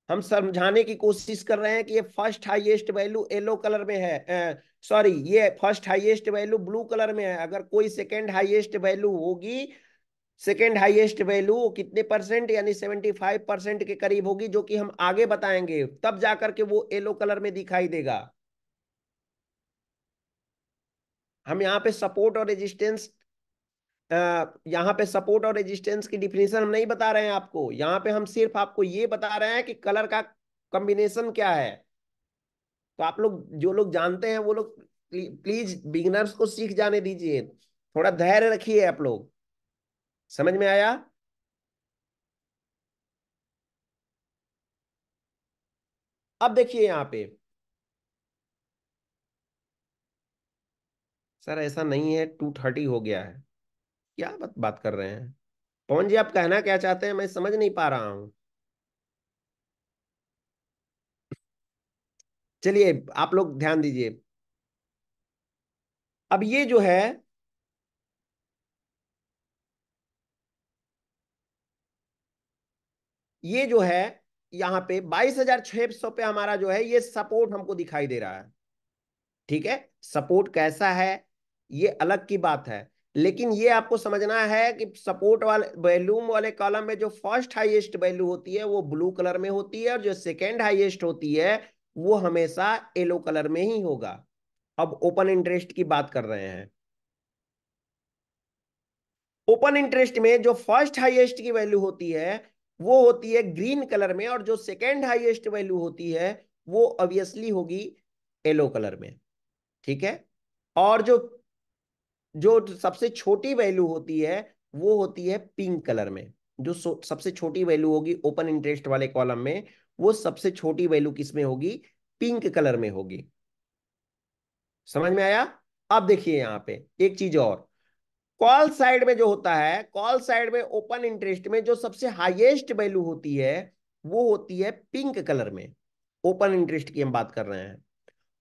हम समझाने की कोशिश कर रहे हैं कि ये first highest value yellow colour में है, सॉरी, ये first highest value blue colour में है। अगर कोई सेकेंड हाईएस्ट वैल्यू होगी, सेकेंड हाईएस्ट वैल्यू कितने परसेंट, यानी 75% के करीब होगी, जो कि हम आगे बताएंगे, तब जाकर के वो येलो कलर में दिखाई देगा। हम यहाँ पे सपोर्ट और रेजिस्टेंस, यहाँ पे सपोर्ट और रेजिस्टेंस की डिफिनेशन हम नहीं बता रहे हैं आपको, यहाँ पे हम सिर्फ आपको ये बता रहे हैं कि कलर का कॉम्बिनेशन क्या है। तो आप लोग, जो लोग जानते हैं वो लोग, प्लीज बिगिनर्स को सीख जाने दीजिए, थोड़ा धैर्य रखिए आप लोग। समझ में आया? अब देखिए यहाँ पे, सर ऐसा नहीं है, 230 हो गया है, क्या बात कर रहे हैं पवन जी? आप कहना क्या चाहते हैं, मैं समझ नहीं पा रहा हूँ। चलिए आप लोग ध्यान दीजिए। अब ये जो है, ये जो है यहाँ पे 22,600 पे हमारा जो है ये सपोर्ट हमको दिखाई दे रहा है। ठीक है, सपोर्ट कैसा है ये अलग की बात है, लेकिन ये आपको समझना है कि सपोर्ट वाले वैल्यूम वाले कॉलम में जो फर्स्ट हाईएस्ट वैल्यू होती है वो ब्लू कलर में होती है, और जो सेकेंड हाईएस्ट होती है वो हमेशा येलो कलर में ही होगा। अब ओपन इंटरेस्ट की बात कर रहे हैं। ओपन इंटरेस्ट में जो फर्स्ट हाईएस्ट की वैल्यू होती है वो होती है ग्रीन कलर में, और जो सेकेंड हाईएस्ट वैल्यू होती है वो ऑब्वियसली होगी येलो कलर में। ठीक है, और जो जो सबसे छोटी वैल्यू होती है वो होती है पिंक कलर में। जो सबसे छोटी वैल्यू होगी ओपन इंटरेस्ट वाले कॉलम में, वो सबसे छोटी वैल्यू किस में होगी? पिंक कलर में होगी। समझ में आया? अब देखिए यहाँ पे एक चीज और, कॉल साइड में जो होता है, कॉल साइड में ओपन इंटरेस्ट में जो सबसे हाईएस्ट वैल्यू होती है वो होती है पिंक कलर में। ओपन इंटरेस्ट की हम बात कर रहे हैं।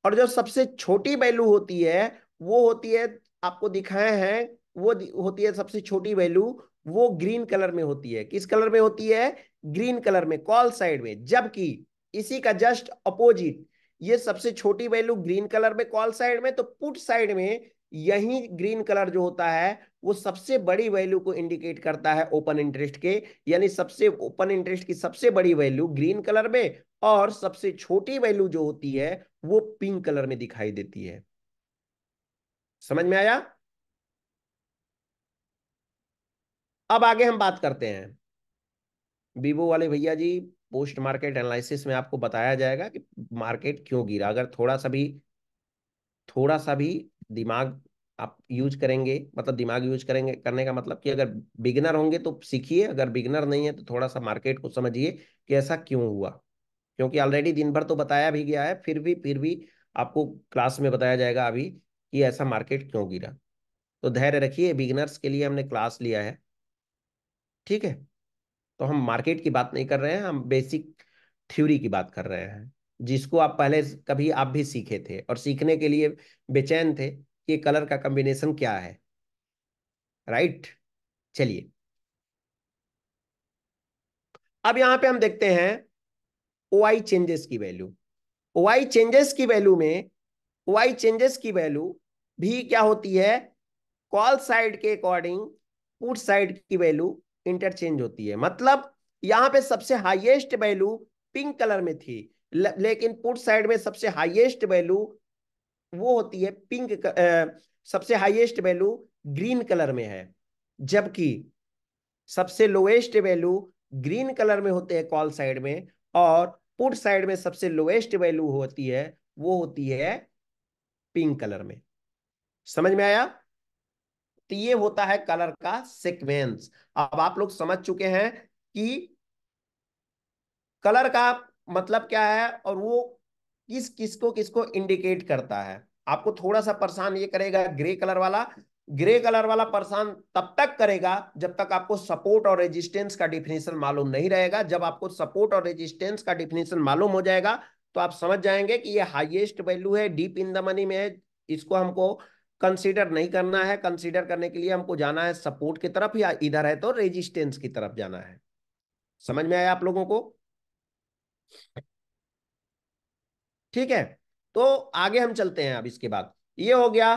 और जो सबसे छोटी वैल्यू होती है वो होती है, आपको दिखाए हैं, वो होती है सबसे छोटी वैल्यू, वो ग्रीन कलर में होती है। किस कलर में होती है? ग्रीन कलर में, कॉल साइड में। जबकि इसी का जस्ट अपोजिट, ये सबसे छोटी वैल्यू ग्रीन कलर में कॉल साइड में, तो पुट साइड में यही ग्रीन कलर जो होता है वो सबसे बड़ी वैल्यू को इंडिकेट करता है ओपन इंटरेस्ट के। यानी सबसे ओपन इंटरेस्ट की सबसे बड़ी वैल्यू ग्रीन कलर में, और सबसे छोटी वैल्यू जो होती है वो पिंक कलर में दिखाई देती है। समझ में आया? अब आगे हम बात करते हैं वीवो वाले भैया जी। पोस्ट मार्केट एनालिसिस में आपको बताया जाएगा कि मार्केट क्यों गिरा। अगर थोड़ा सा भी दिमाग आप यूज करेंगे, मतलब दिमाग यूज करेंगे, करने का मतलब कि अगर बिगिनर होंगे तो सीखिए, अगर बिगिनर नहीं है तो थोड़ा सा मार्केट को समझिए कि ऐसा क्यों हुआ। क्योंकि ऑलरेडी दिन भर तो बताया भी गया है, फिर भी आपको क्लास में बताया जाएगा अभी कि ऐसा मार्केट क्यों गिरा। तो धैर्य रखिए, बिगिनर्स के लिए हमने क्लास लिया है। ठीक है, तो हम मार्केट की बात नहीं कर रहे हैं, हम बेसिक थ्योरी की बात कर रहे हैं, जिसको आप पहले कभी आप भी सीखे थे और सीखने के लिए बेचैन थे कि कलर का कॉम्बिनेशन क्या है। राइट, चलिए अब यहां पे हम देखते हैं ओआई चेंजेस की वैल्यू। वाई चेंजेस की वैल्यू में, वाई चेंजेस की वैल्यू भी क्या होती है, कॉल साइड के अकॉर्डिंग पुट साइड की वैल्यू इंटरचेंज होती है। मतलब यहां पे सबसे हाईएस्ट वैल्यू पिंक कलर में थी, लेकिन पुट साइड में सबसे हाईएस्ट वैल्यू वो होती है पिंक, सबसे हाईएस्ट वैल्यू ग्रीन कलर में है, जबकि सबसे लोएस्ट वैल्यू ग्रीन कलर में होते हैं कॉल साइड में, और पुट साइड में सबसे लोएस्ट वैल्यू होती है, वो होती है पिंक कलर में। समझ में आया? तो ये होता है कलर का सीक्वेंस। अब आप लोग समझ चुके हैं कि कलर का मतलब क्या है और वो किस किसको किसको इंडिकेट करता है। आपको थोड़ा सा परेशान ये करेगा ग्रे कलर वाला, ग्रे कलर वाला परेशान तब तक करेगा जब तक आपको सपोर्ट और रेजिस्टेंस का डिफिनेशन मालूम नहीं रहेगा। जब आपको सपोर्ट और रेजिस्टेंस का डिफिनेशन मालूम हो जाएगा तो आप समझ जाएंगे कि ये हाईएस्ट वैल्यू है, डीप इन द मनी में है, इसको हमको कंसीडर नहीं करना है। कंसीडर करने के लिए हमको जाना है सपोर्ट की तरफ, या इधर है तो रेजिस्टेंस की तरफ जाना है। समझ में आया आप लोगों को? ठीक है, तो आगे हम चलते हैं। अब इसके बाद ये हो गया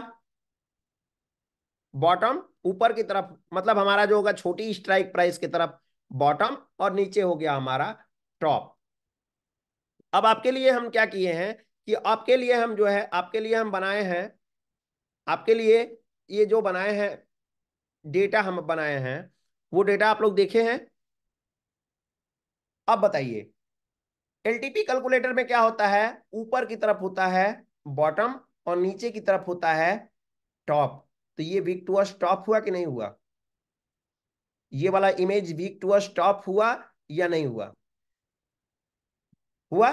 बॉटम, ऊपर की तरफ मतलब हमारा जो होगा छोटी स्ट्राइक प्राइस की तरफ बॉटम, और नीचे हो गया हमारा टॉप। अब आपके लिए हम क्या किए हैं कि आपके लिए हम जो है, आपके लिए हम बनाए हैं, आपके लिए ये जो बनाए हैं डेटा हम बनाए हैं, वो डेटा आप लोग देखे हैं। अब बताइए, एलटीपी कैलकुलेटर में क्या होता है, ऊपर की तरफ होता है बॉटम और नीचे की तरफ होता है टॉप। तो ये वीक टू टॉप हुआ कि नहीं हुआ? ये वाला इमेज वीक टू टॉप हुआ या नहीं हुआ? हुआ।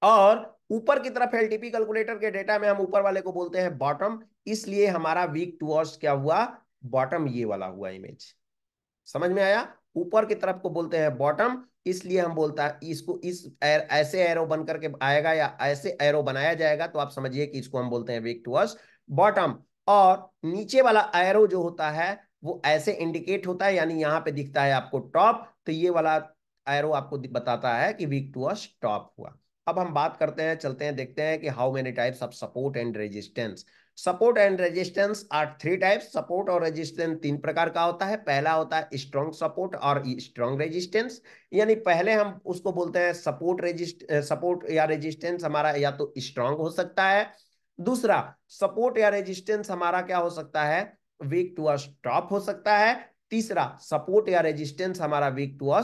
और ऊपर की तरफ एलटीपी कैलकुलेटर के डेटा में हम ऊपर वाले को बोलते हैं बॉटम, इसलिए हमारा वीक टू क्या हुआ, बॉटम ये वाला हुआ इमेज। समझ में आया? ऊपर की तरफ को बोलते हैं बॉटम, इसलिए हम बोलता है इसको इस ऐसे एरो बन करके आएगा या ऐसे एरो बनाया जाएगा तो आप समझिए कि इसको हम बोलते हैं वीक टूवर्ड्स बॉटम। और नीचे वाला एरो जो होता है वो ऐसे इंडिकेट होता है, यानी यहां पे दिखता है आपको टॉप, तो ये वाला एरो आपको बताता है कि वीक टूवर्ड्स टॉप हुआ। अब हम बात करते हैं, चलते हैं, देखते हैं कि how many types of support and resistance. Support and resistance R three types. Support और रेजिस्टेंस तीन प्रकार का होता है। पहला होता है स्ट्रॉन्ग सपोर्ट और स्ट्रॉन्ग रेजिस्टेंस, यानी पहले हम उसको बोलते हैं सपोर्ट या रेजिस्टेंस हमारा या तो स्ट्रॉन्ग हो सकता है। दूसरा, सपोर्ट या रेजिस्टेंस हमारा क्या हो सकता है, वीक टू टॉप हो सकता है। तीसरा, सपोर्ट या रेजिस्टेंस हमारा वीक टू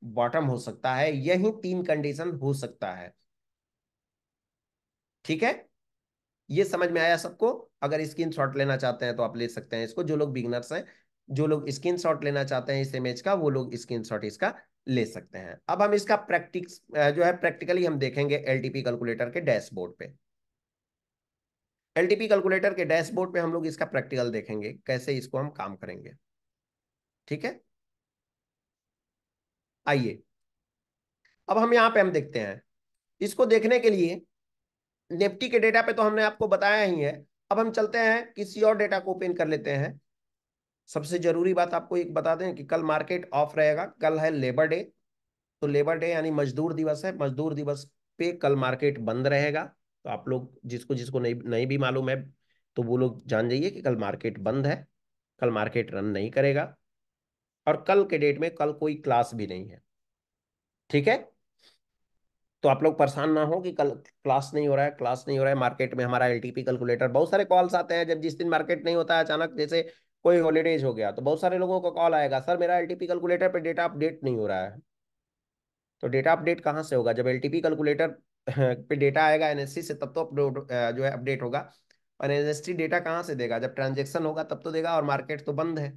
बॉटम हो सकता है। यही तीन कंडीशन हो सकता है। ठीक है, ये समझ में आया सबको? अगर स्क्रीन शॉट लेना चाहते हैं तो आप ले सकते हैं इसको, जो लोग बिगनर्स हैं, जो लोग स्क्रीन शॉट लेना चाहते हैं इस इमेज का, वो लोग स्क्रीन शॉट इसका ले सकते हैं। अब हम इसका प्रैक्टिक्स जो है प्रैक्टिकली हम देखेंगे एलटीपी कैलकुलेटर के डैशबोर्ड पे। एलटीपी कैलकुलेटर के डैशबोर्ड पे हम लोग इसका प्रैक्टिकल देखेंगे, कैसे इसको हम काम करेंगे। ठीक है, आइए अब हम यहाँ पे हम देखते हैं। इसको देखने के लिए निफ्टी के डेटा पे तो हमने आपको बताया ही है। अब हम चलते हैं किसी और डेटा को ओपन कर लेते हैं। सबसे जरूरी बात आपको एक बता दें कि कल मार्केट ऑफ रहेगा, कल है लेबर डे। तो लेबर डे यानी मजदूर दिवस है, मजदूर दिवस पे कल मार्केट बंद रहेगा। तो आप लोग जिसको जिसको नहीं नहीं भी मालूम है तो वो लोग जान जाइए कि कल मार्केट बंद है, कल मार्केट रन नहीं करेगा। और कल के डेट में कल कोई क्लास भी नहीं है। ठीक है, तो आप लोग परेशान ना हो कि कल क्लास नहीं हो रहा है, क्लास नहीं हो रहा है मार्केट में हमारा एलटीपी कैलकुलेटर। बहुत सारे कॉल्स आते हैं जब जिस दिन मार्केट नहीं होता है अचानक, जैसे कोई हॉलीडेज हो गया तो बहुत सारे लोगों का कॉल आएगा, सर मेरा एलटीपी कैलकुलेटर पे डेटा अपडेट नहीं हो रहा है। तो डेटा अपडेट कहाँ से होगा? जब एलटीपी कैलकुलेटर पे डेटा आएगा एनएससी से तब तो अपलोड जो है अपडेट होगा। और एनएससी डेटा कहाँ से देगा? जब ट्रांजेक्शन होगा तब तो देगा, और मार्केट तो बंद है।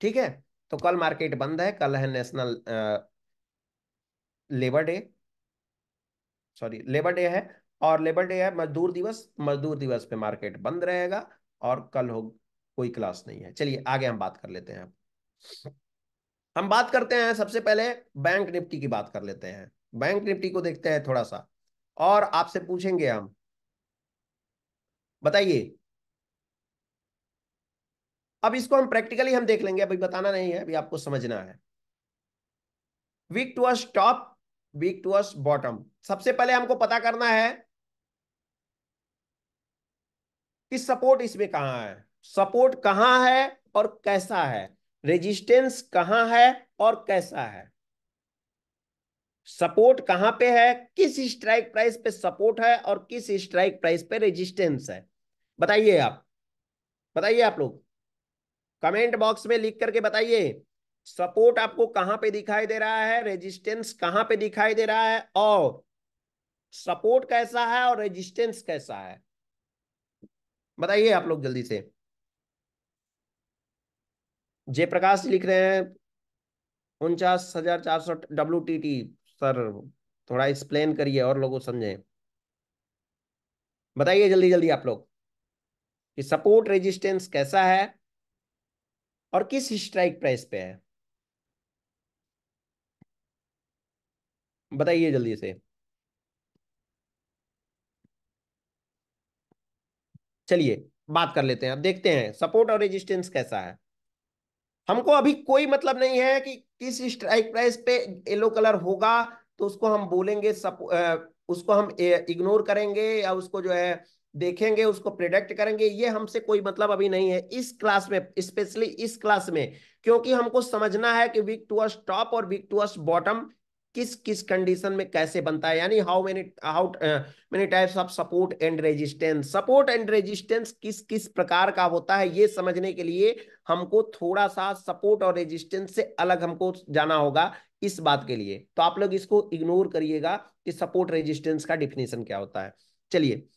ठीक है, तो कल मार्केट बंद है, कल है national labour day, sorry labour day है। और लेबर डे है मजदूर दिवस, मजदूर दिवस पे मार्केट बंद रहेगा। और कल हो कोई क्लास नहीं है। चलिए आगे हम बात कर लेते हैं। हम बात करते हैं सबसे पहले बैंक निफ्टी की बात कर लेते हैं। बैंक निफ्टी को देखते हैं थोड़ा सा, और आपसे पूछेंगे हम, बताइए। अब इसको हम प्रैक्टिकली हम देख लेंगे, अभी बताना नहीं है, अभी आपको समझना है। Weak to top weak towards bottom. सबसे पहले हमको पता करना है कि सपोर्ट इसमें कहाँ है, सपोर्ट कहाँ है और कैसा है, रेजिस्टेंस कहाँ है और कैसा है। सपोर्ट कहां पे है, किस स्ट्राइक प्राइस पे सपोर्ट है और किस स्ट्राइक प्राइस पे रेजिस्टेंस है, बताइए आप, बताइए आप लोग कमेंट बॉक्स में लिख करके बताइए। सपोर्ट आपको कहां पे दिखाई दे रहा है, रेजिस्टेंस कहां पे दिखाई दे रहा है, और सपोर्ट कैसा है और रेजिस्टेंस कैसा है, बताइए आप लोग जल्दी से। जयप्रकाश लिख रहे हैं 49,400 WTT। सर थोड़ा एक्सप्लेन करिए और लोगों समझें, बताइए जल्दी जल्दी आप लोग कि सपोर्ट रेजिस्टेंस कैसा है और किस स्ट्राइक प्राइस पे है, बताइए जल्दी से। चलिए बात कर लेते हैं, अब देखते हैं सपोर्ट और रेजिस्टेंस कैसा है। हमको अभी कोई मतलब नहीं है कि किस स्ट्राइक प्राइस पे येलो कलर होगा, तो उसको हम बोलेंगे उसको हम इग्नोर करेंगे या उसको जो है देखेंगे, उसको प्रिडिक्ट करेंगे, ये हमसे कोई मतलब अभी नहीं है इस क्लास में, स्पेशली इस क्लास में। क्योंकि हमको समझना है कि वीक टुवर्ड्स टॉप और वीक टुवर्ड्स बॉटम किस किस कंडीशन में कैसे बनता है, यानी how many types of support and resistance, support and resistance किस किस प्रकार का होता है, ये समझने के लिए हमको थोड़ा सा सपोर्ट और रेजिस्टेंस से अलग हमको जाना होगा। इस बात के लिए तो आप लोग इसको इग्नोर करिएगा कि सपोर्ट रेजिस्टेंस का डिफिनेशन क्या होता है। चलिए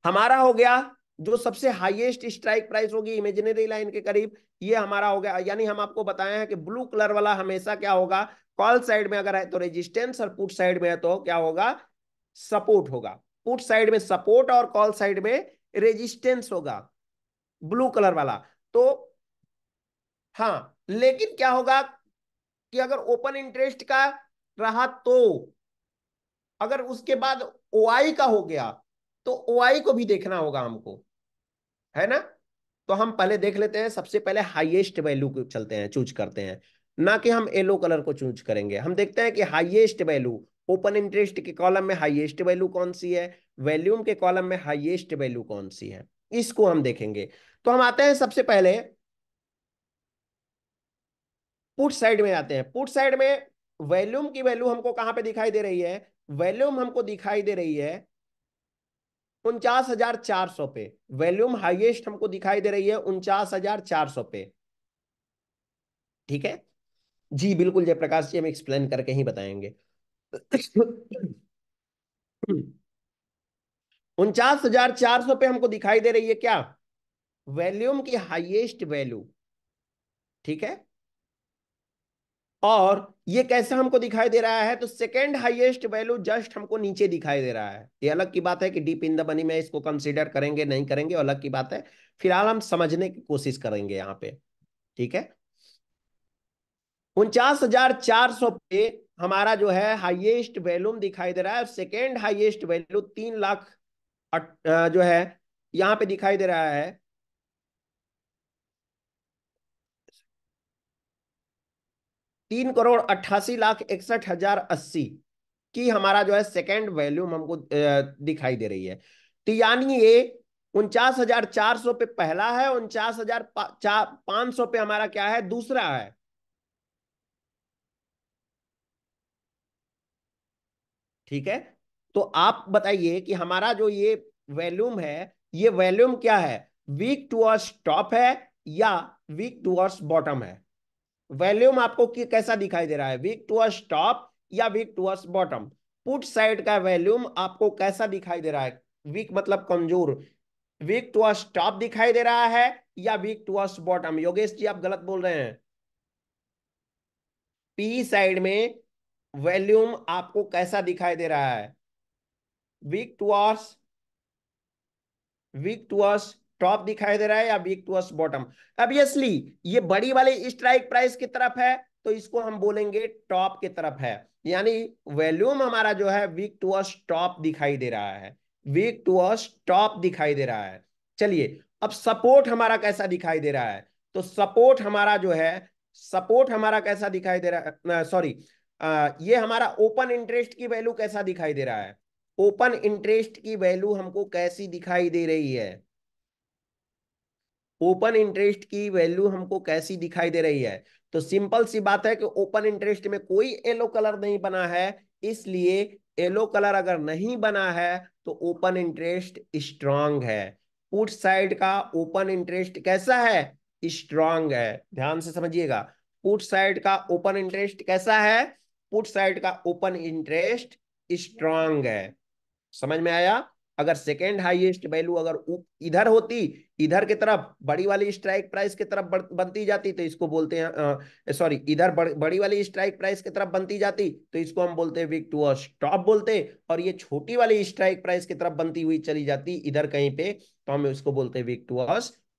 हमारा हो गया जो सबसे हाईएस्ट स्ट्राइक प्राइस होगी इमेजिनरी लाइन के करीब, ये हमारा हो गया। यानी हम आपको बताए हैं कि ब्लू कलर वाला हमेशा क्या होगा, कॉल साइड में अगर है तो रेजिस्टेंस और पुट साइड में है तो क्या होगा, सपोर्ट होगा। पुट साइड में सपोर्ट और कॉल साइड में रेजिस्टेंस होगा, ब्लू कलर वाला। तो हाँ, लेकिन क्या होगा कि अगर ओपन इंटरेस्ट का रहा तो, अगर उसके बाद ओआई का हो गया तो ओआई को भी देखना होगा हमको, है ना। तो हम पहले देख लेते हैं, सबसे पहले हाईएस्ट वैल्यू को चलते हैं, चूज करते हैं, ना कि हम येलो कलर को चूज करेंगे। हम देखते हैं कि हाईएस्ट वैल्यू ओपन इंटरेस्ट के कॉलम में हाईएस्ट वैल्यू कौन सी है, वैल्यूम के कॉलम में हाईएस्ट वैल्यू कौन सी है, इसको हम देखेंगे। तो हम आते हैं सबसे पहले पुट साइड में आते हैं। पुट साइड में वॉल्यूम की वैल्यू हमको कहां पे दिखाई दे रही है, वॉल्यूम हमको दिखाई दे रही है 49,400 पे, वॉल्यूम हाईएस्ट हमको दिखाई दे रही है 49,400 पे, ठीक है। जी बिल्कुल जयप्रकाश जी, हम एक्सप्लेन करके ही बताएंगे। 49,400 पे हमको दिखाई दे रही है क्या, वॉल्यूम की हाईएस्ट वैल्यू, ठीक है। और ये कैसे हमको दिखाई दे रहा है, तो सेकेंड हाईएस्ट वैल्यू जस्ट हमको नीचे दिखाई दे रहा है। ये अलग की बात है कि डीप इन द मनी में इसको कंसीडर करेंगे नहीं करेंगे, अलग की बात है। फिलहाल हम समझने की कोशिश करेंगे यहाँ पे, ठीक है। 49,400 पे हमारा जो है हाईएस्ट वैल्यूम दिखाई दे रहा है, सेकेंड हाईएस्ट वैल्यू 3 लाख जो है यहाँ पे दिखाई दे रहा है 3,88,61,080 की हमारा जो है सेकेंड वैल्यूम हमको दिखाई दे रही है। तो यानी ये 49,400 पे पहला है, 49,500 पे हमारा क्या है, दूसरा है, ठीक है। तो आप बताइए कि हमारा जो ये वॉल्यूम है, ये वॉल्यूम क्या है, वीक टुवर्ड्स टॉप है या वीक टुवर्ड्स बॉटम है। वॉल्यूम आपको कैसा दिखाई दे रहा है, वीक टुवर्ड्स टॉप या weak towards bottom. Put side का वॉल्यूम आपको कैसा दिखाई दे रहा है, वीक मतलब कमजोर, वीक टुवर्ड्स टॉप दिखाई दे रहा है या weak towards bottom. Yogesh ji आप गलत बोल रहे हैं, पी साइड में वॉल्यूम आपको कैसा दिखाई दे रहा है, weak towards, weak towards top दिखाई दे रहा है या वीक टुवर्ड्स बॉटम। ऑब्वियसली ये बड़ी वाली स्ट्राइक प्राइस की तरफ है तो इसको हम बोलेंगे टॉप की तरफ है, यानी वॉल्यूम हमारा जो है वीक टुवर्ड्स टॉप दिखाई दे रहा है, वीक टुवर्ड्स टॉप दिखाई दे रहा है। चलिए अब सपोर्ट हमारा कैसा दिखाई दे रहा है, तो सपोर्ट हमारा जो है, सपोर्ट हमारा कैसा दिखाई दे रहा है, सॉरी, ये हमारा ओपन इंटरेस्ट की वैल्यू कैसा दिखाई दे रहा है? ओपन इंटरेस्ट की वैल्यू हमको कैसी दिखाई दे रही है? ओपन इंटरेस्ट की वैल्यू हमको कैसी दिखाई दे रही है? तो सिंपल सी बात है कि ओपन इंटरेस्ट में कोई येलो कलर नहीं बना है, इसलिए येलो कलर अगर नहीं बना है तो ओपन इंटरेस्ट स्ट्रांग है। पुट साइड का ओपन इंटरेस्ट कैसा है? स्ट्रांग है। ध्यान से समझिएगा, पुट साइड का ओपन इंटरेस्ट कैसा है? पुट साइड का ओपन इंटरेस्ट स्ट्रांग है। समझ में आया? अगर सेकेंड हाईएस्ट वैल्यू अगर इधर होती, इधर की तरफ बड़ी वाली स्ट्राइक प्राइस की तरफ बनती जाती तो इसको बोलते हैं, सॉरी, इधर बड़ी वाली स्ट्राइक प्राइस की तरफ बनती जाती तो इसको हम बोलते हैं वीक टू स्टॉप बोलते। और ये छोटी वाली स्ट्राइक प्राइस की तरफ बनती हुई चली जाती इधर कहीं पे तो हम इसको बोलते हैं वीक टू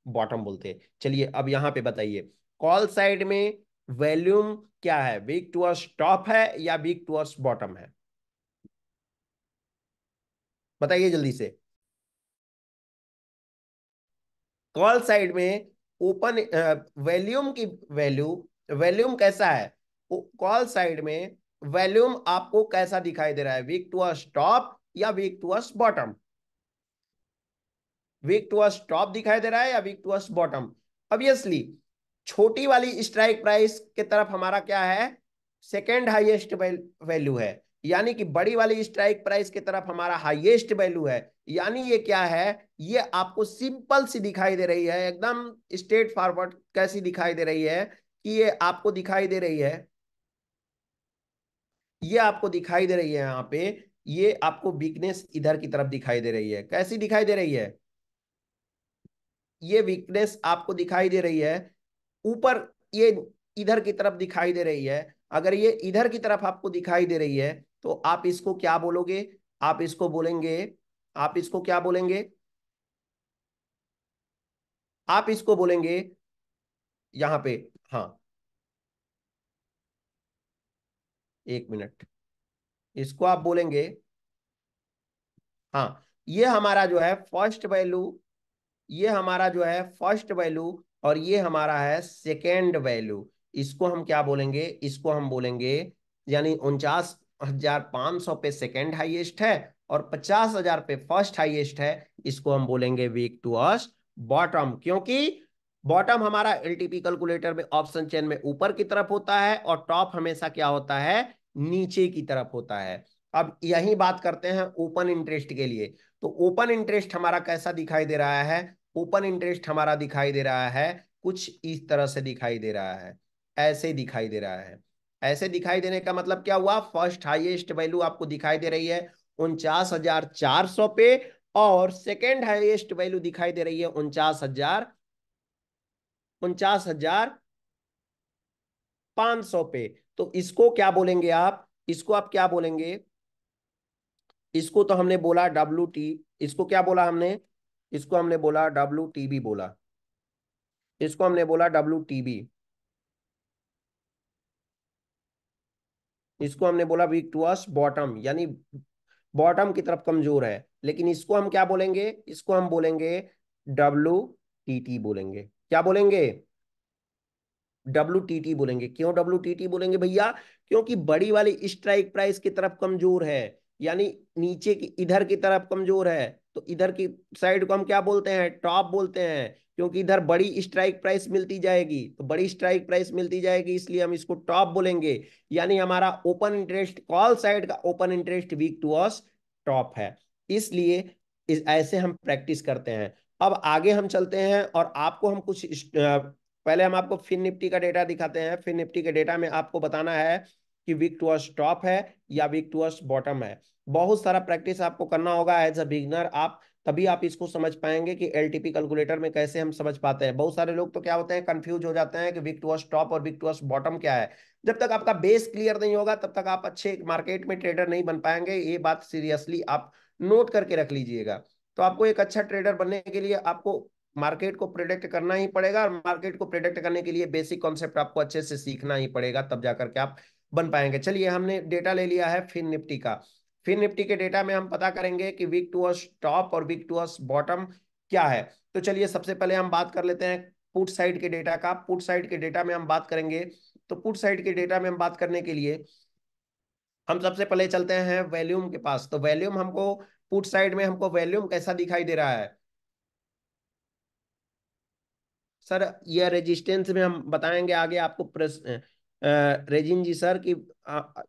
बॉटम बोलते। चलिए अब यहाँ पे बताइए, कॉल साइड में वॉल्यूम क्या है? वीक टू स्टॉप है या वीक टू बॉटम है? बताइए जल्दी से। कॉल साइड में ओपन वॉल्यूम की वैल्यू, वॉल्यूम कैसा है? कॉल साइड में वॉल्यूम आपको कैसा दिखाई दे रहा है? वीक टू टॉप या weak to bottom? Weak to top दिखाई दे रहा है या वीक टू बॉटम? ऑब्वियसली छोटी वाली स्ट्राइक प्राइस की तरफ हमारा क्या है? सेकेंड हाईएस्ट वैल्यू है। यानी कि बड़ी वाली स्ट्राइक प्राइस की तरफ हमारा हाईएस्ट वैल्यू है। यानी ये क्या है? ये आपको सिंपल सी दिखाई दे रही है, एकदम स्ट्रेट फॉरवर्ड। कैसी दिखाई दे रही है? कि ये आपको दिखाई दे रही है, ये आपको दिखाई दे रही है यहाँ पे, ये आपको वीकनेस इधर की तरफ दिखाई दे रही है। कैसी दिखाई दे रही है? ये वीकनेस आपको दिखाई दे रही है ऊपर, ये इधर की तरफ दिखाई दे रही है। अगर ये इधर की तरफ आपको दिखाई दे रही है तो आप इसको क्या बोलोगे? आप इसको बोलेंगे, आप इसको क्या बोलेंगे? आप इसको बोलेंगे यहां पे, हाँ, एक मिनट, इसको आप बोलेंगे, हाँ, ये हमारा जो है फर्स्ट वैल्यू, ये हमारा जो है फर्स्ट वैल्यू, और ये हमारा है सेकेंड वैल्यू। इसको हम क्या बोलेंगे? इसको हम बोलेंगे, यानी 49,500 पे सेकेंड हाईएस्ट है और 50,000 पे फर्स्ट हाईएस्ट है। इसको हम बोलेंगे वीक टू बॉटम, क्योंकि बॉटम हमारा एलटीपी कैलकुलेटर में ऑप्शन चेन में ऊपर की तरफ होता है और टॉप हमेशा क्या होता है? नीचे की तरफ होता है। अब यही बात करते हैं ओपन इंटरेस्ट के लिए। तो ओपन इंटरेस्ट हमारा कैसा दिखाई दे रहा है? ओपन इंटरेस्ट हमारा दिखाई दे रहा है कुछ इस तरह से दिखाई दे रहा है, ऐसे दिखाई दे रहा है। ऐसे दिखाई देने का मतलब क्या हुआ? फर्स्ट हाईएस्ट वैल्यू आपको दिखाई दे रही है 49,400 पे, और सेकेंड हाईएस्ट वैल्यू दिखाई दे रही है 49,500 पे। तो इसको क्या बोलेंगे आप? इसको आप क्या बोलेंगे? इसको तो हमने बोला WT, इसको क्या बोला हमने? इसको हमने बोला WTB बोला, इसको हमने बोला WTB, इसको हमने बोला वीक टू बॉटम, यानी बॉटम की तरफ कमजोर है। लेकिन इसको हम क्या बोलेंगे? इसको हम बोलेंगे WTT बोलेंगे। क्या बोलेंगे? WTT बोलेंगे। क्यों WTT बोलेंगे भैया? क्योंकि बड़ी वाली स्ट्राइक प्राइस की तरफ कमजोर है, यानी नीचे की इधर की तरफ कमजोर है। तो इधर की साइड को हम क्या बोलते हैं? टॉप बोलते हैं, क्योंकि इधर बड़ी स्ट्राइक प्राइस मिलती जाएगी, तो बड़ी स्ट्राइक प्राइस मिलती जाएगी, इसलिए हम इसको टॉप बोलेंगे। यानी हमारा ओपन इंटरेस्ट, कॉल साइड का open interest weak to top है। इसलिए ऐसे हम प्रैक्टिस करते हैं। अब आगे हम चलते हैं और आपको हम कुछ पहले हम आपको फिन निफ्टी का डेटा दिखाते हैं। फिन निफ्टी के डेटा में आपको बताना है कि वीक टू टॉप है या वीक टू बॉटम है। बहुत सारा प्रैक्टिस आपको करना होगा एज अ बिगनर, आप तभी आप इसको समझ पाएंगे कि एलटीपी कैलकुलेटर में कैसे हम समझ पाते हैं। बहुत सारे लोग तो क्या होते हैं, कंफ्यूज हो जाते हैं कि वीक टू टॉप और वीक टू बॉटम क्या है। जब तक आपका बेस क्लियर नहीं होगा तब तक आप अच्छे मार्केट में ट्रेडर नहीं बन पाएंगे। ये बात सीरियसली आप नोट करके रख लीजिएगा। तो आपको एक अच्छा ट्रेडर बनने के लिए आपको मार्केट को प्रिडिक्ट करना ही पड़ेगा, और मार्केट को प्रिडिक्ट करने के लिए बेसिक कॉन्सेप्ट आपको अच्छे से सीखना ही पड़ेगा, तब जाकर के आप बन पाएंगे। चलिए हमने डेटा ले लिया है फिन निफ्टी का। फिन निफ्टी के डेटा में हम पता करेंगे कि वीक टू टॉप और वीक टू बॉटम क्या है। तो चलिए सबसे पहले हम बात कर लेते हैं पुट साइड के डेटा का। पुट साइड के डेटा में हम बात करेंगे, तो पुट साइड के डेटा में हम बात करने के लिए हम सबसे पहले चलते हैं वॉल्यूम के पास। तो वॉल्यूम हमको पुट साइड में हमको वॉल्यूम कैसा दिखाई दे रहा है सर? ये रेजिस्टेंस में हम बताएंगे आगे आपको प्रश्न रेजिन जी सर कि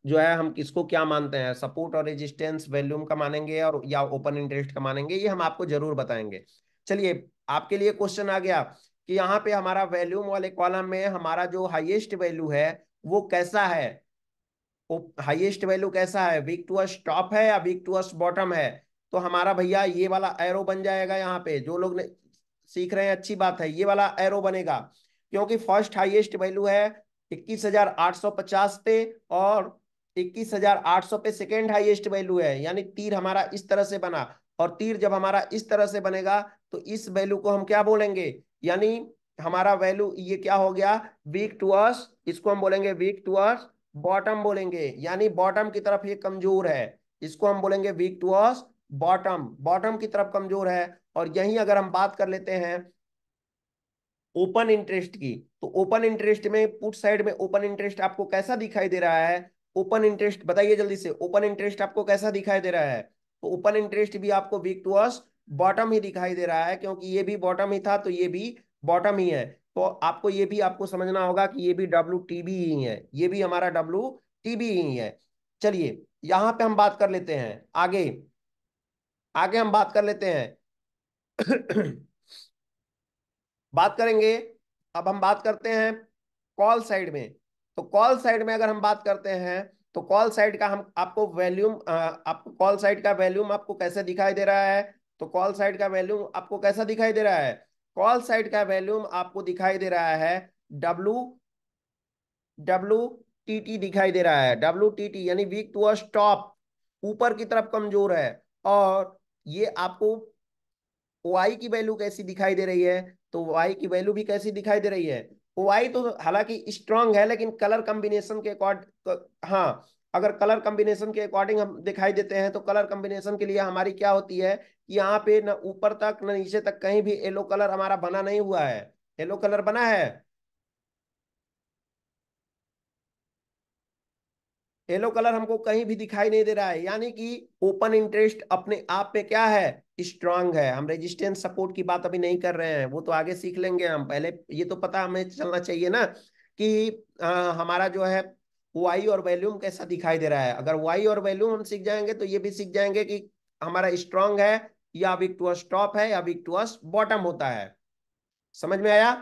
जो है हम किसको क्या मानते हैं, सपोर्ट और रेजिस्टेंस वॉल्यूम का मानेंगे और या ओपन इंटरेस्ट का मानेंगे, ये हम आपको जरूर बताएंगे। चलिए, आपके लिए क्वेश्चन आ गया कि यहाँ पे हमारा वॉल्यूम वाले कॉलम में हमारा जो हाईएस्ट वैल्यू है वो कैसा है, हाईएस्ट वैल्यू कैसा है, वीक टू अस टॉप है या वीक टू अस बॉटम है? तो हमारा भैया ये वाला एरो बन जाएगा। यहाँ पे जो लोग ने सीख रहे हैं अच्छी बात है, ये वाला एरो बनेगा, क्योंकि फर्स्ट हाईएस्ट वैल्यू है 21,850 पे, और 21,800 पे सेकेंड हाईएस्ट वैल्यू है, यानी तीर हमारा इस तरह से बना। और तीर जब हमारा इस तरह से बनेगा तो इस वैल्यू को हम क्या बोलेंगे, यानी हमारा वैल्यू ये क्या हो गया, वीक टू अस, इसको हम बोलेंगे वीक टू अस बॉटम बोलेंगे, यानी बॉटम की तरफ ये कमजोर है, इसको हम बोलेंगे weak to us bottom, bottom की तरफ कमजोर है। और यहीं अगर हम बात कर लेते हैं ओपन इंटरेस्ट की, तो ओपन इंटरेस्ट में पुट साइड में ओपन इंटरेस्ट आपको कैसा दिखाई दे रहा है? ओपन इंटरेस्ट बताइए जल्दी से, ओपन इंटरेस्ट आपको कैसा दिखाई दे रहा है? तो ओपन इंटरेस्ट भी आपको वीक टू अस बॉटम ही दिखाई दे रहा है, क्योंकि ये भी बॉटम ही था तो ये भी बॉटम ही है। तो आपको ये भी आपको समझना होगा कि ये भी डब्ल्यू टी बी ही है, ये भी हमारा डब्ल्यू टी बी ही है। चलिए, यहां पे हम बात कर लेते हैं आगे, आगे हम बात कर लेते हैं बात करेंगे। अब हम बात करते हैं कॉल साइड में। तो कॉल साइड में अगर हम बात करते हैं तो कॉल साइड का हम आपको वॉल्यूम, आपको कॉल साइड का वॉल्यूम आपको कैसे दिखाई दे रहा है? तो कॉल साइड का वॉल्यूम आपको कैसा दिखाई दे रहा है? कॉल साइड का वॉल्यूम आपको दिखाई दे रहा है डब्लू, डब्लू टी टी दिखाई दे रहा है, डब्लू टी टी, यानी वीक टू टॉप, ऊपर की तरफ कमजोर है। और ये आपको वाई की वैल्यू कैसी दिखाई दे रही है? तो वाई की वैल्यू भी कैसी दिखाई दे रही है? वाई तो हालांकि स्ट्रांग है, लेकिन कलर कॉम्बिनेशन के अकॉर्ड, हाँ, अगर कलर कॉम्बिनेशन के अकॉर्डिंग हम दिखाई देते हैं तो कलर कॉम्बिनेशन के लिए हमारी क्या होती है कि यहाँ पे न ऊपर तक न नीचे तक कहीं भी येलो कलर हमारा बना नहीं हुआ है। येलो कलर बना है? येलो कलर हमको कहीं भी दिखाई नहीं दे रहा है, यानी कि ओपन इंटरेस्ट अपने आप में क्या है, स्ट्रांग है। हम रेजिस्टेंस सपोर्ट की बात अभी नहीं कर रहे हैं, वो तो आगे सीख लेंगे हम, पहले ये तो पता हमें चलना चाहिए ना कि हमारा जो है वाई और वॉल्यूम कैसा दिखाई दे रहा है। अगर वाई और वॉल्यूम हम सीख जाएंगे तो ये भी सीख जाएंगे कि हमारा स्ट्रांग है या विक्टोरियस टॉप है या विक्टोरियस बॉटम होता है। समझ में आया?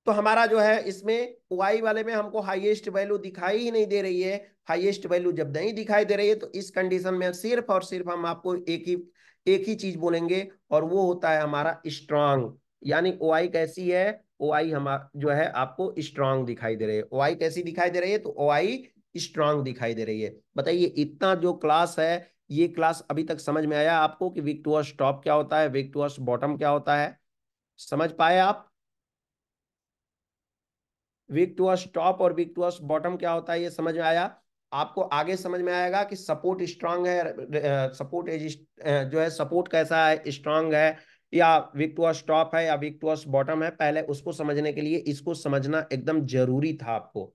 तो हमारा जो है इसमें वाई वाले में हमको हाईएस्ट वैल्यू दिखाई ही नहीं दे रही है। हाईएस्ट वैल्यू जब नहीं दिखाई दे रही है तो इस कंडीशन में सिर्फ और सिर्फ हम आपको एक ही चीज बोलेंगे, और वो होता है हमारा स्ट्रांग। यानी ओआई कैसी है? ओआई हमारा जो है आपको स्ट्रांग दिखाई दे रही है। ओआई कैसी दिखाई दे रही है? तो ओआई स्ट्रांग दिखाई दे रही है। बताइए, इतना जो क्लास है, ये क्लास अभी तक समझ में आया आपको कि विक्टोरियस टॉप क्या होता है, विक्टोरियस बॉटम क्या होता है? समझ पाए आप? वीक टू टॉप और वीक टू बॉटम क्या होता है, ये समझ में आया? आपको आगे समझ में आएगा कि सपोर्ट स्ट्रांग है, सपोर्ट जो है सपोर्ट कैसा है, स्ट्रांग है या वीक टू टॉप है या वीक टू बॉटम है। पहले उसको समझने के लिए इसको समझना एकदम जरूरी था आपको।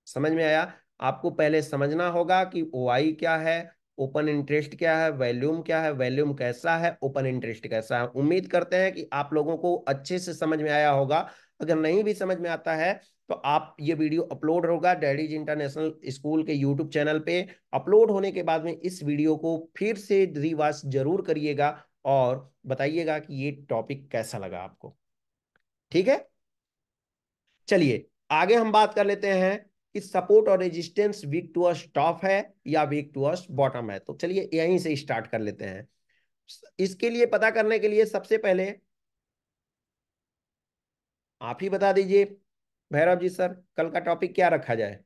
समझ में आया? आपको पहले समझना होगा कि ओआई क्या है, ओपन इंटरेस्ट क्या है, वैल्यूम क्या है, वैल्यूम कैसा है, ओपन इंटरेस्ट कैसा है। उम्मीद करते हैं कि आप लोगों को अच्छे से समझ में आया होगा। अगर नहीं भी समझ में आता है तो आप, ये वीडियो अपलोड होगा डैडीज इंटरनेशनल स्कूल के यूट्यूब चैनल पे। अपलोड होने के बाद में इस वीडियो को फिर से रिवॉच जरूर करिएगा और बताइएगा कि ये टॉपिक कैसा लगा आपको। ठीक है? चलिए, आगे हम बात कर लेते हैं कि सपोर्ट और रेजिस्टेंस वीक टू टॉप है या वीक टू बॉटम है। तो चलिए यहीं से स्टार्ट कर लेते हैं। इसके लिए पता करने के लिए सबसे पहले आप ही बता दीजिए भैरव जी सर, कल का टॉपिक क्या रखा जाए?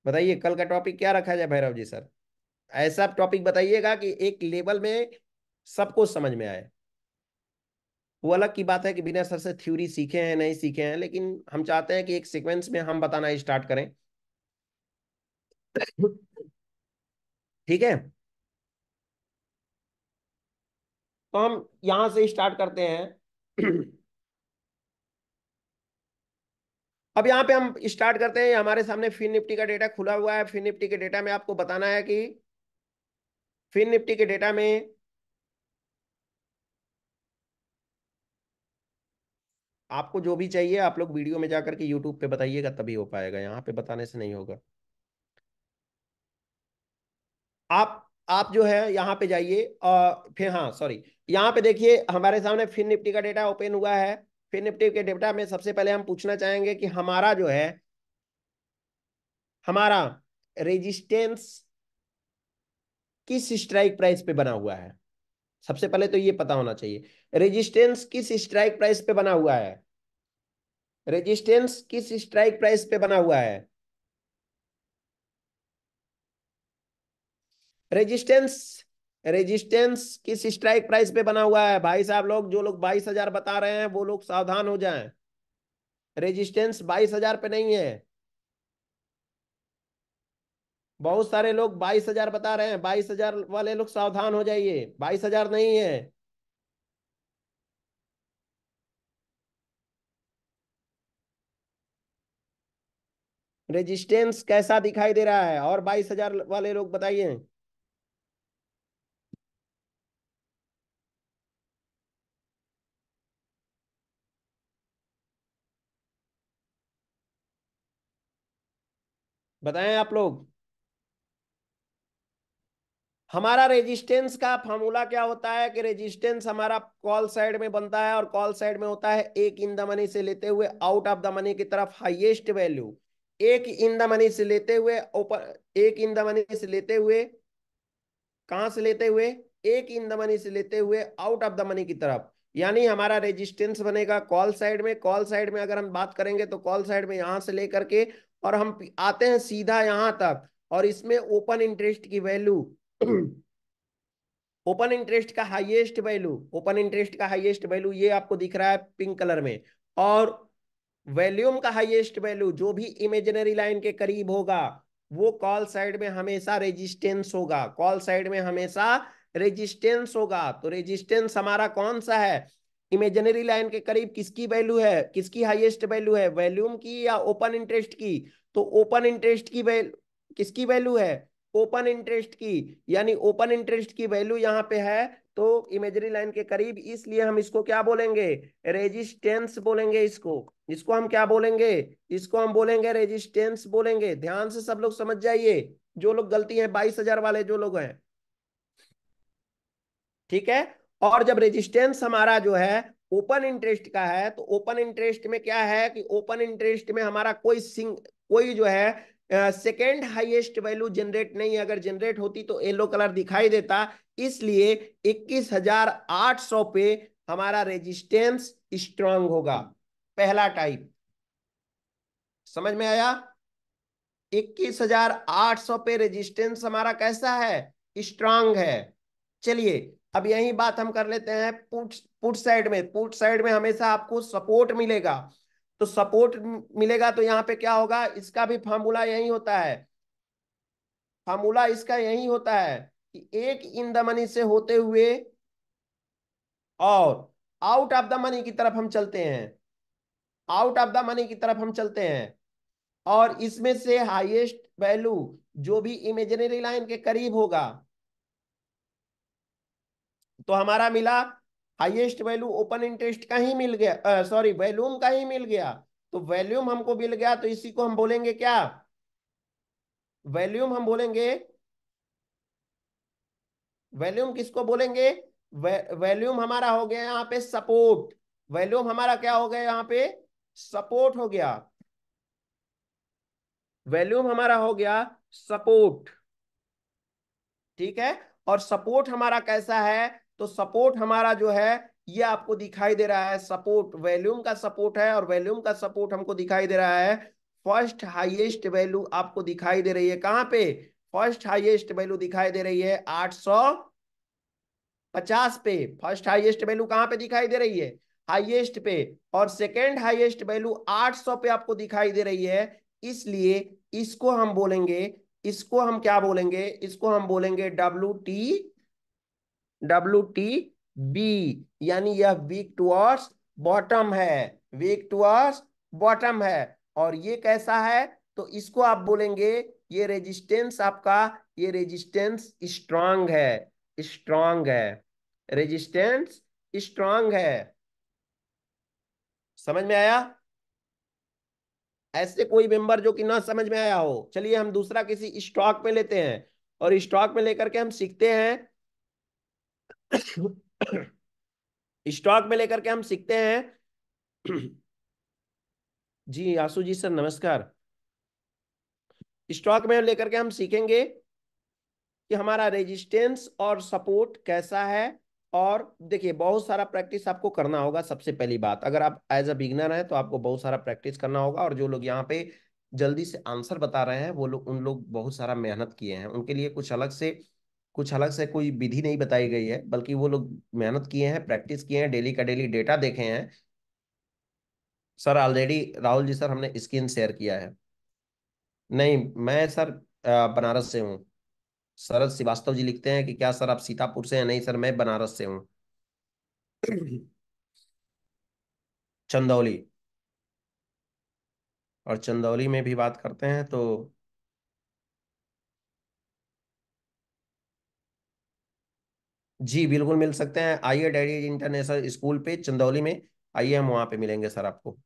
बताइए, कल का टॉपिक क्या रखा जाए भैरव जी सर? ऐसा टॉपिक बताइएगा कि एक लेवल में सबको समझ में आए। वो अलग की बात है कि बिना सर से थ्योरी सीखे हैं नहीं सीखे हैं, लेकिन हम चाहते हैं कि एक सीक्वेंस में हम बताना स्टार्ट करें। ठीक है, तो हम यहां से स्टार्ट करते हैं। अब यहाँ पे हम स्टार्ट करते हैं। हमारे सामने फिन निफ्टी का डेटा खुला हुआ है। फिन निफ्टी के डेटा में आपको बताना है कि फिन निफ्टी के डेटा में आपको जो भी चाहिए आप लोग वीडियो में जाकर के यूट्यूब पे बताइएगा, तभी हो पाएगा, यहाँ पे बताने से नहीं होगा। आप जो है यहाँ पे जाइए और फिर, हाँ सॉरी, यहाँ पे देखिए हमारे सामने फिन निफ्टी का डेटा ओपन हुआ है। फिन निफ्टी के डेटा में सबसे पहले हम पूछना चाहेंगे कि हमारा जो है, हमारा रेजिस्टेंस किस स्ट्राइक प्राइस पे बना हुआ है। सबसे पहले तो ये पता होना चाहिए रेजिस्टेंस किस स्ट्राइक प्राइस पे बना हुआ है। रेजिस्टेंस किस स्ट्राइक प्राइस पे बना हुआ है। रेजिस्टेंस रेजिस्टेंस किस स्ट्राइक प्राइस पे बना हुआ है। भाई साहब लोग, जो लोग 22,000 बता रहे हैं वो लोग सावधान हो जाएं। रेजिस्टेंस 22,000 पे नहीं है। बहुत सारे लोग 22,000 बता रहे हैं, 22,000 वाले लोग सावधान हो जाइए, 22,000 नहीं है। रेजिस्टेंस कैसा दिखाई दे रहा है, और 22,000 वाले लोग बताइए। बताएं आप लोग। हमारा रेजिस्टेंस का फॉर्मूला क्या होता है कि रेजिस्टेंस हमारा कॉल साइड में बनता है, और कॉल साइड में होता है एक इन द मनी से लेते हुए आउट ऑफ द मनी की तरफ हाईएस्ट वैल्यू। एक इन द मनी से लेते हुए ऊपर, एक इन द मनी से लेते हुए, कहां से लेते हुए, एक इन द मनी से लेते हुए आउट ऑफ द मनी की तरफ। यानी हमारा रेजिस्टेंस बनेगा कॉल साइड में। कॉल साइड में अगर हम बात करेंगे तो कॉल साइड में यहां से लेकर के और हम आते हैं सीधा यहां तक, और इसमें ओपन इंटरेस्ट की वैल्यू ओपन इंटरेस्ट का हाईएस्ट वैल्यू, ओपन इंटरेस्ट का हाईएस्ट वैल्यू ये आपको दिख रहा है पिंक कलर में। और वॉल्यूम का हाईएस्ट वैल्यू जो भी इमेजिनरी लाइन के करीब होगा वो कॉल साइड में हमेशा रेजिस्टेंस होगा। कॉल साइड में हमेशा रेजिस्टेंस होगा। तो रेजिस्टेंस हमारा कौन सा है, इमेजिनरी लाइन के करीब किसकी वैल्यू है, किसकी हाईएस्ट वैल्यू है, वॉल्यूम की या ओपन इंटरेस्ट की। तो ओपन इंटरेस्ट की वैल्यू, किसकी वैल्यू है, ओपन इंटरेस्ट की। यानी ओपन इंटरेस्ट की वैल्यू यहाँ पे है तो इमेजरी लाइन के करीब, इसलिए हम इसको क्या बोलेंगे, रेजिस्टेंस बोलेंगे। इसको इसको हम क्या बोलेंगे, इसको हम बोलेंगे रेजिस्टेंस बोलेंगे। ध्यान से सब लोग समझ जाइए, जो लोग गलती है 22,000 वाले जो लोग हैं, ठीक है। और जब रेजिस्टेंस हमारा जो है ओपन इंटरेस्ट का है, तो ओपन इंटरेस्ट में क्या है कि ओपन इंटरेस्ट में हमारा कोई जो है सेकेंड हाईएस्ट वैल्यू जनरेट नहीं है। अगर जनरेट होती तो येलो कलर दिखाई देता। इसलिए 21,800 पे हमारा रेजिस्टेंस स्ट्रांग होगा। पहला टाइप समझ में आया। 21,800 पे रेजिस्टेंस हमारा कैसा है, स्ट्रांग है। चलिए अब यही बात हम कर लेते हैं पुट पुट साइड में। पुट साइड में हमेशा आपको सपोर्ट मिलेगा। तो सपोर्ट मिलेगा तो यहाँ पे क्या होगा, इसका भी फार्मूला यही होता है। फार्मूला इसका यही होता है कि एक इन द मनी से होते हुए और आउट ऑफ द मनी की तरफ हम चलते हैं, आउट ऑफ द मनी की तरफ हम चलते हैं, और इसमें से हाईएस्ट वैल्यू जो भी इमेजिनरी लाइन के करीब होगा, तो हमारा मिला हाईएस्ट वैल्यू ओपन इंटरेस्ट का ही मिल गया, सॉरी वैल्यूम का ही मिल गया। तो वैल्यूम हमको मिल गया तो इसी को हम बोलेंगे क्या, वैल्यूम हम बोलेंगे, वैल्यूम किसको बोलेंगे, वैल्यूम हमारा हो गया यहाँ पे सपोर्ट। वैल्यूम हमारा क्या हो गया यहाँ पे, सपोर्ट हो गया। वैल्यूम हमारा हो गया सपोर्ट, ठीक है। और सपोर्ट हमारा कैसा है, तो सपोर्ट हमारा जो है ये आपको दिखाई दे रहा है, सपोर्ट वॉल्यूम का सपोर्ट है, और वॉल्यूम का सपोर्ट हमको दिखाई दे रहा है फर्स्ट हाईएस्ट वैल्यू आपको दिखाई दे रही है कहां पे, फर्स्ट हाईएस्ट वैल्यू दिखाई दे रही है 850 पे। फर्स्ट हाईएस्ट वैल्यू कहां पे दिखाई दे रही है, हाईएस्ट पे। और सेकेंड हाईएस्ट वैल्यू 800 पे आपको दिखाई दे रही है। इसलिए इसको हम बोलेंगे, इसको हम क्या बोलेंगे, इसको हम बोलेंगे डब्ल्यू टी बी। यानी यह वीक टुवर्ड्स बॉटम है, वीक टुवर्ड्स बॉटम है। और ये कैसा है, तो इसको आप बोलेंगे ये रेजिस्टेंस आपका, ये रेजिस्टेंस स्ट्रांग है, स्ट्रांग है, रेजिस्टेंस स्ट्रांग है। समझ में आया? ऐसे कोई मेंबर जो कि ना समझ में आया हो, चलिए हम दूसरा किसी स्टॉक में लेते हैं, और स्टॉक में लेकर के हम सीखते हैं। स्टॉक में लेकर के हम सीखते हैं। जी आशु जी सर नमस्कार। स्टॉक में लेकर के हम सीखेंगे कि हमारा रेजिस्टेंस और सपोर्ट कैसा है। और देखिए बहुत सारा प्रैक्टिस आपको करना होगा। सबसे पहली बात, अगर आप एज अ बिगनर हैं तो आपको बहुत सारा प्रैक्टिस करना होगा, और जो लोग यहाँ पे जल्दी से आंसर बता रहे हैं वो लोग, उन लोग बहुत सारा मेहनत किए हैं, उनके लिए कुछ अलग से कोई विधि नहीं बताई गई है, बल्कि वो लोग मेहनत किए हैं, प्रैक्टिस किए हैं, डेली का डेली डेटा देखे हैं। Sir already Rahul ji sir हमने स्क्रीन शेयर किया है। नहीं मैं सर बनारस से हूँ। शरद श्रीवास्तव जी लिखते हैं कि क्या सर आप सीतापुर से हैं? नहीं सर मैं बनारस से हूँ। चंदौली। और चंदौली में भी बात करते हैं तो जी बिल्कुल मिल सकते हैं। आइए डैडी इंटरनेशनल स्कूल पे चंदौली में, आइए हम वहां पे मिलेंगे सर आपको।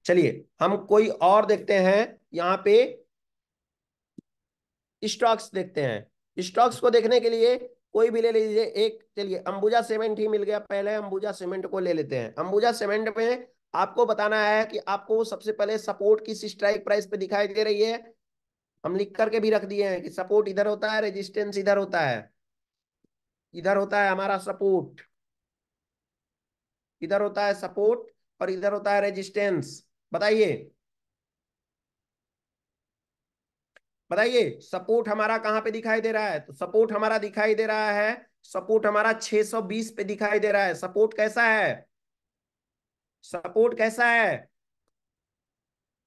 चलिए हम कोई और देखते हैं यहाँ पे, स्टॉक्स देखते हैं। स्टॉक्स को देखने के लिए कोई भी ले लीजिए एक। चलिए अंबुजा सीमेंट ही मिल गया, पहले अंबुजा सीमेंट को ले लेते हैं। अंबुजा सीमेंट में आपको बताना है कि आपको सबसे पहले सपोर्ट किस स्ट्राइक प्राइस पे दिखाई दे रही है। हम लिख करके भी रख दिए हैं कि सपोर्ट इधर होता है, रेजिस्टेंस इधर होता है। इधर होता है हमारा सपोर्ट, इधर होता है सपोर्ट, और इधर होता है रेजिस्टेंस। बताइए, बताइए सपोर्ट हमारा कहाँ पे दिखाई दे रहा है? तो सपोर्ट हमारा दिखाई दे रहा है, सपोर्ट हमारा 620 पे दिखाई दे रहा है। सपोर्ट कैसा है? सपोर्ट कैसा है?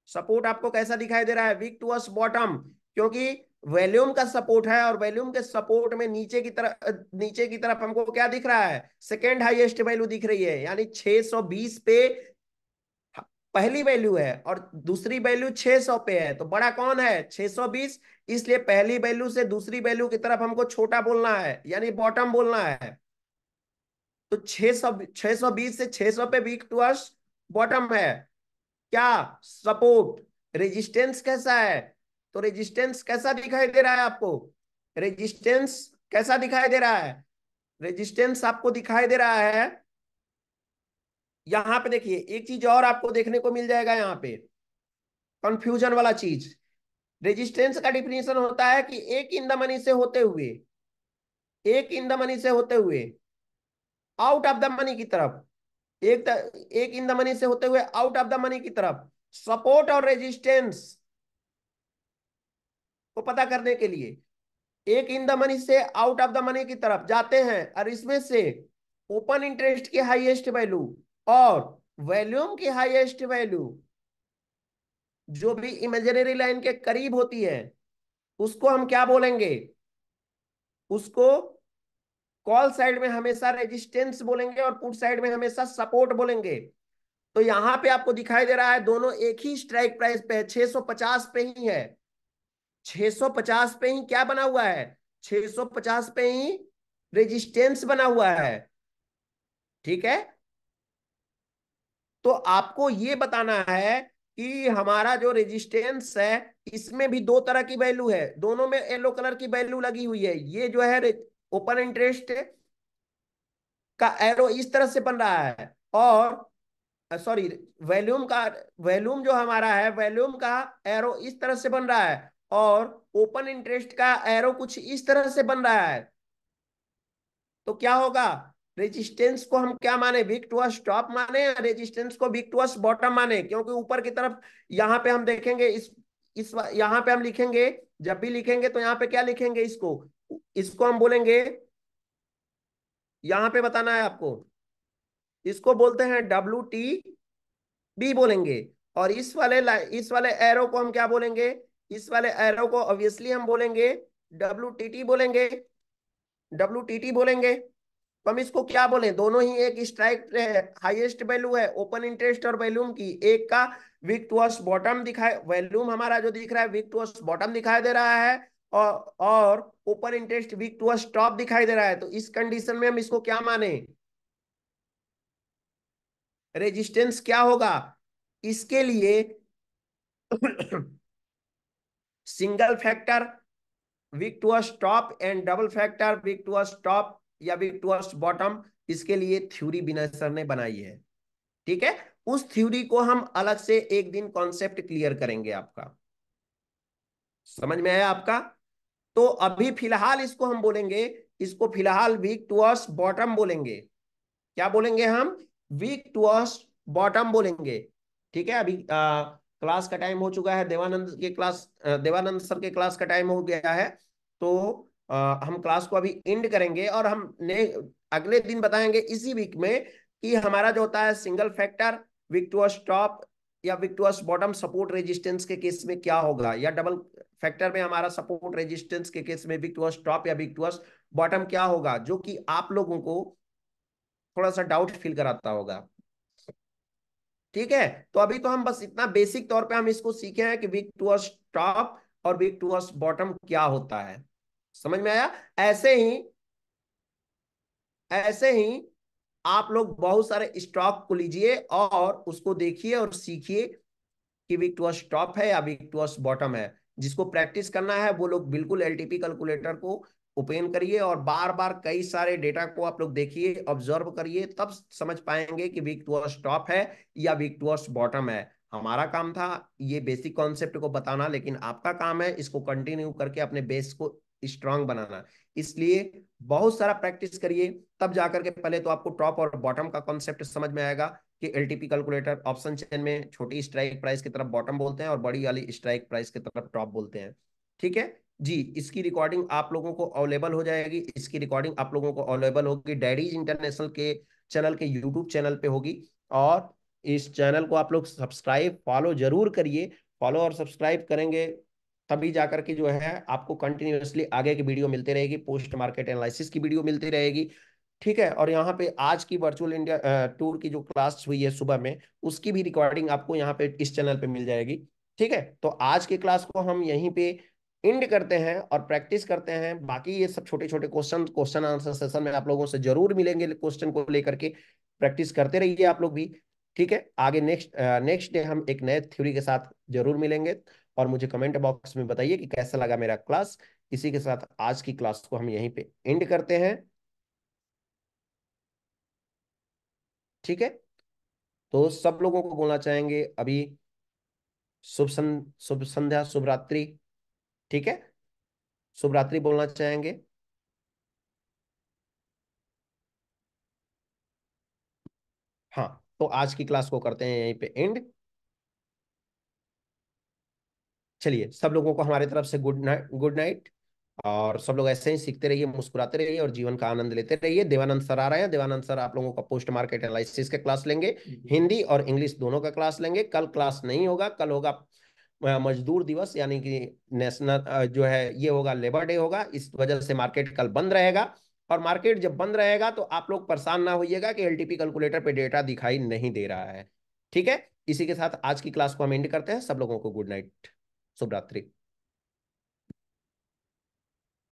सपोर्ट आपको कैसा दिखाई दे रहा है? वीक टुवर्ड्स बॉटम, क्योंकि वॉल्यूम का सपोर्ट है, और वॉल्यूम के सपोर्ट में नीचे की तरफ हमको क्या दिख रहा है? सेकेंड हाईएस्ट वैल्यू दिख रही है, यानी 620 पे पहली वैल्यू है, और दूसरी वैल्यू 600 पे है। तो बड़ा कौन है? 620। इसलिए पहली वैल्यू से दूसरी वैल्यू की तरफ हमको छोटा बोलना है, यानी बॉटम बोलना है। तो 620 से 600 पे वीक टुवर्ड्स बॉटम है। क्या? सपोर्ट। रेजिस्टेंस कैसा है? तो रेजिस्टेंस कैसा दिखाई दे रहा है आपको? रेजिस्टेंस कैसा दिखाई दे रहा है? रेजिस्टेंस आपको दिखाई दे रहा है, यहां पे देखिए एक चीज और आपको देखने को मिल जाएगा यहाँ पे, कंफ्यूजन वाला चीज। रेजिस्टेंस का डिफिनीशन होता है कि एक इन द मनी से होते हुए, एक इन द मनी से होते हुए आउट ऑफ द मनी की तरफ, एक इन द मनी से होते हुए आउट ऑफ द मनी की तरफ, सपोर्ट और रेजिस्टेंस को पता करने के लिए एक इन द मनी से आउट ऑफ द मनी की तरफ जाते हैं, और इसमें से ओपन इंटरेस्ट की हाईएस्ट वैल्यू और वॉल्यूम की हाईएस्ट वैल्यू जो भी इमेजिनरी लाइन के करीब होती है, उसको हम क्या बोलेंगे? उसको कॉल साइड में हमेशा रेजिस्टेंस बोलेंगे, और पुट साइड में हमेशा सपोर्ट बोलेंगे। तो यहां पे आपको दिखाई दे रहा है दोनों एक ही स्ट्राइक प्राइस पे है, 650 पे ही है। 650 पे ही क्या बना हुआ है? 650 पे ही रेजिस्टेंस बना हुआ है। ठीक है, तो आपको ये बताना है कि हमारा जो रेजिस्टेंस है, इसमें भी दो तरह की वैल्यू है, दोनों में येलो कलर की वैल्यू लगी हुई है। ये जो है ओपन इंटरेस्ट का एरो इस तरह से बन रहा है, और सॉरी वॉल्यूम का, वॉल्यूम जो हमारा है वॉल्यूम का एरो इस तरह से बन रहा है, और ओपन इंटरेस्ट का एरो कुछ इस तरह से बन रहा है। तो क्या होगा? रेजिस्टेंस को हम क्या माने? वीक टुवर्ड्स टॉप माने, या रेजिस्टेंस को वीक टुवर्ड्स बॉटम माने? क्योंकि ऊपर की तरफ यहाँ पे हम देखेंगे, इस यहाँ पे हम लिखेंगे, जब भी लिखेंगे तो यहाँ पे क्या लिखेंगे? इसको, इसको हम बोलेंगे, यहाँ पे बताना है आपको, इसको बोलते हैं WTB बोलेंगे। और इस वाले एरो को हम क्या बोलेंगे? इस वाले एरो को ऑब्वियसली हम बोलेंगे WTT बोलेंगे, WTT बोलेंगे। तो हम इसको क्या बोलें, दोनों ही एक स्ट्राइक हाईएस्ट वैल्यू है ओपन इंटरेस्ट और वॉल्यूम की, एक का वीक टुवर्ड्स बॉटम दिखाई, वॉल्यूम हमारा जो दिख रहा है वीक टुवर्ड्स बॉटम दिखाई दे रहा है, और open interest weak towards top दिखाई दे रहा है। तो इस कंडीशन में हम इसको क्या माने, रेजिस्टेंस क्या होगा इसके लिए single factor weak towards top and double factor weak towards top या वीक टुवर्ड्स बॉटम, इसके लिए थ्योरी विनय सर ने बनाई है। ठीक है, उस थ्योरी को हम अलग से एक दिन कॉन्सेप्ट क्लियर करेंगे आपका, समझ में आया आपका। तो अभी फिलहाल इसको हम बोलेंगे, इसको फिलहाल वीक टुवर्ड्स बॉटम बोलेंगे। क्या बोलेंगे हम, वीक टुवर्ड्स बॉटम बोलेंगे। ठीक है, अभी क्लास का टाइम हो चुका है, देवानंद के क्लास देवानंद सर के क्लास का टाइम हो गया है। तो हम क्लास को अभी एंड करेंगे और हम अगले दिन बताएंगे इसी वीक में कि हमारा जो होता है single factor weak towards top या weak towards bottom support resistance के केस में क्या होगा, या डबल फैक्टर में हमारा सपोर्ट रेजिस्टेंस के केस में वीक टुवर्ड्स टॉप या वीक टुवर्ड्स बॉटम क्या होगा, जो कि आप लोगों को थोड़ा सा डाउट फील कराता होगा। ठीक है, तो अभी तो हम बस इतना बेसिक तौर पे हम इसको सीखे हैं कि वीक टुवर्ड्स टॉप और वीक टुवर्ड्स बॉटम क्या होता है, समझ में आया। ऐसे ही ऐसे ही आप लोग बहुत सारे स्टॉक को लीजिए और उसको देखिए और सीखिए कि वीक टुवर्ड्स टॉप है या वीक टुवर्ड्स बॉटम है। जिसको प्रैक्टिस करना है वो लोग बिल्कुल एलटीपी कैलकुलेटर को ओपन करिए और बार बार कई सारे डेटा को आप लोग देखिए, ऑब्जर्व करिए, तब समझ पाएंगे कि वीक टुवर्ड्स टॉप है या वीक टुवर्ड्स बॉटम है। हमारा काम था ये बेसिक कॉन्सेप्ट को बताना, लेकिन आपका काम है इसको कंटिन्यू करके अपने बेस को स्ट्रांग बनाना। इसलिए बहुत सारा प्रैक्टिस करिए, तब जाकर के पहले तो आपको टॉप और बॉटम का कॉन्सेप्ट समझ में आएगा कि एलटीपी कैलकुलेटर ऑप्शन चेन में छोटी स्ट्राइक प्राइस की तरफ बॉटम बोलते हैं और बड़ी वाली स्ट्राइक प्राइस की तरफ टॉप बोलते हैं। ठीक है जी, इसकी रिकॉर्डिंग आप लोगों को अवेलेबल हो जाएगी, इसकी रिकॉर्डिंग आप लोगों को अवेलेबल होगी डैडीज इंटरनेशनल के चैनल के यूट्यूब चैनल पे होगी। और इस चैनल को आप लोग सब्सक्राइब फॉलो जरूर करिए, फॉलो और सब्सक्राइब करेंगे तभी जाकर के जो है आपको कंटिन्यूअसली आगे की वीडियो मिलती रहेगी, पोस्ट मार्केट एनालिसिस की वीडियो मिलती रहेगी। ठीक है, और यहाँ पे आज की वर्चुअल इंडिया टूर की जो क्लास हुई है सुबह में, उसकी भी रिकॉर्डिंग आपको यहाँ पे इस चैनल पे मिल जाएगी। ठीक है, तो आज की क्लास को हम यहीं पे एंड करते हैं और प्रैक्टिस करते हैं। बाकी ये सब छोटे छोटे क्वेश्चन आंसर सेशन में आप लोगों से जरूर मिलेंगे, क्वेश्चन को लेकर के प्रैक्टिस करते रहिए आप लोग भी। ठीक है, आगे नेक्स्ट डे हम एक नए थ्योरी के साथ जरूर मिलेंगे। और मुझे कमेंट बॉक्स में बताइए कि कैसा लगा मेरा क्लास। इसी के साथ आज की क्लास को हम यहीं पे एंड करते हैं। ठीक है, तो सब लोगों को बोलना चाहेंगे अभी शुभ संध्या, शुभ रात्रि। ठीक है, शुभ रात्रि बोलना चाहेंगे। हाँ, तो आज की क्लास को करते हैं यहीं पे एंड। चलिए, सब लोगों को हमारी तरफ से गुड नाइट, गुड नाइट। और सब लोग ऐसे ही सीखते रहिए, मुस्कुराते रहिए और जीवन का आनंद लेते रहिए। देवानंद सर आ रहे हैं, देवानंद सर आप लोगों का पोस्ट मार्केट एनालिसिस के क्लास लेंगे, हिंदी और इंग्लिश दोनों का क्लास लेंगे। कल क्लास नहीं होगा, कल होगा मजदूर दिवस, यानी कि नेशनल जो है ये होगा, लेबर डे होगा, इस वजह से मार्केट कल बंद रहेगा। और मार्केट जब बंद रहेगा तो आप लोग परेशान ना होइएगा कि एलटीपी कैलकुलेटर पे डेटा दिखाई नहीं दे रहा है। ठीक है, इसी के साथ आज की क्लास को हम एंड करते हैं। सब लोगों को गुड नाइट, शुभ रात्रि।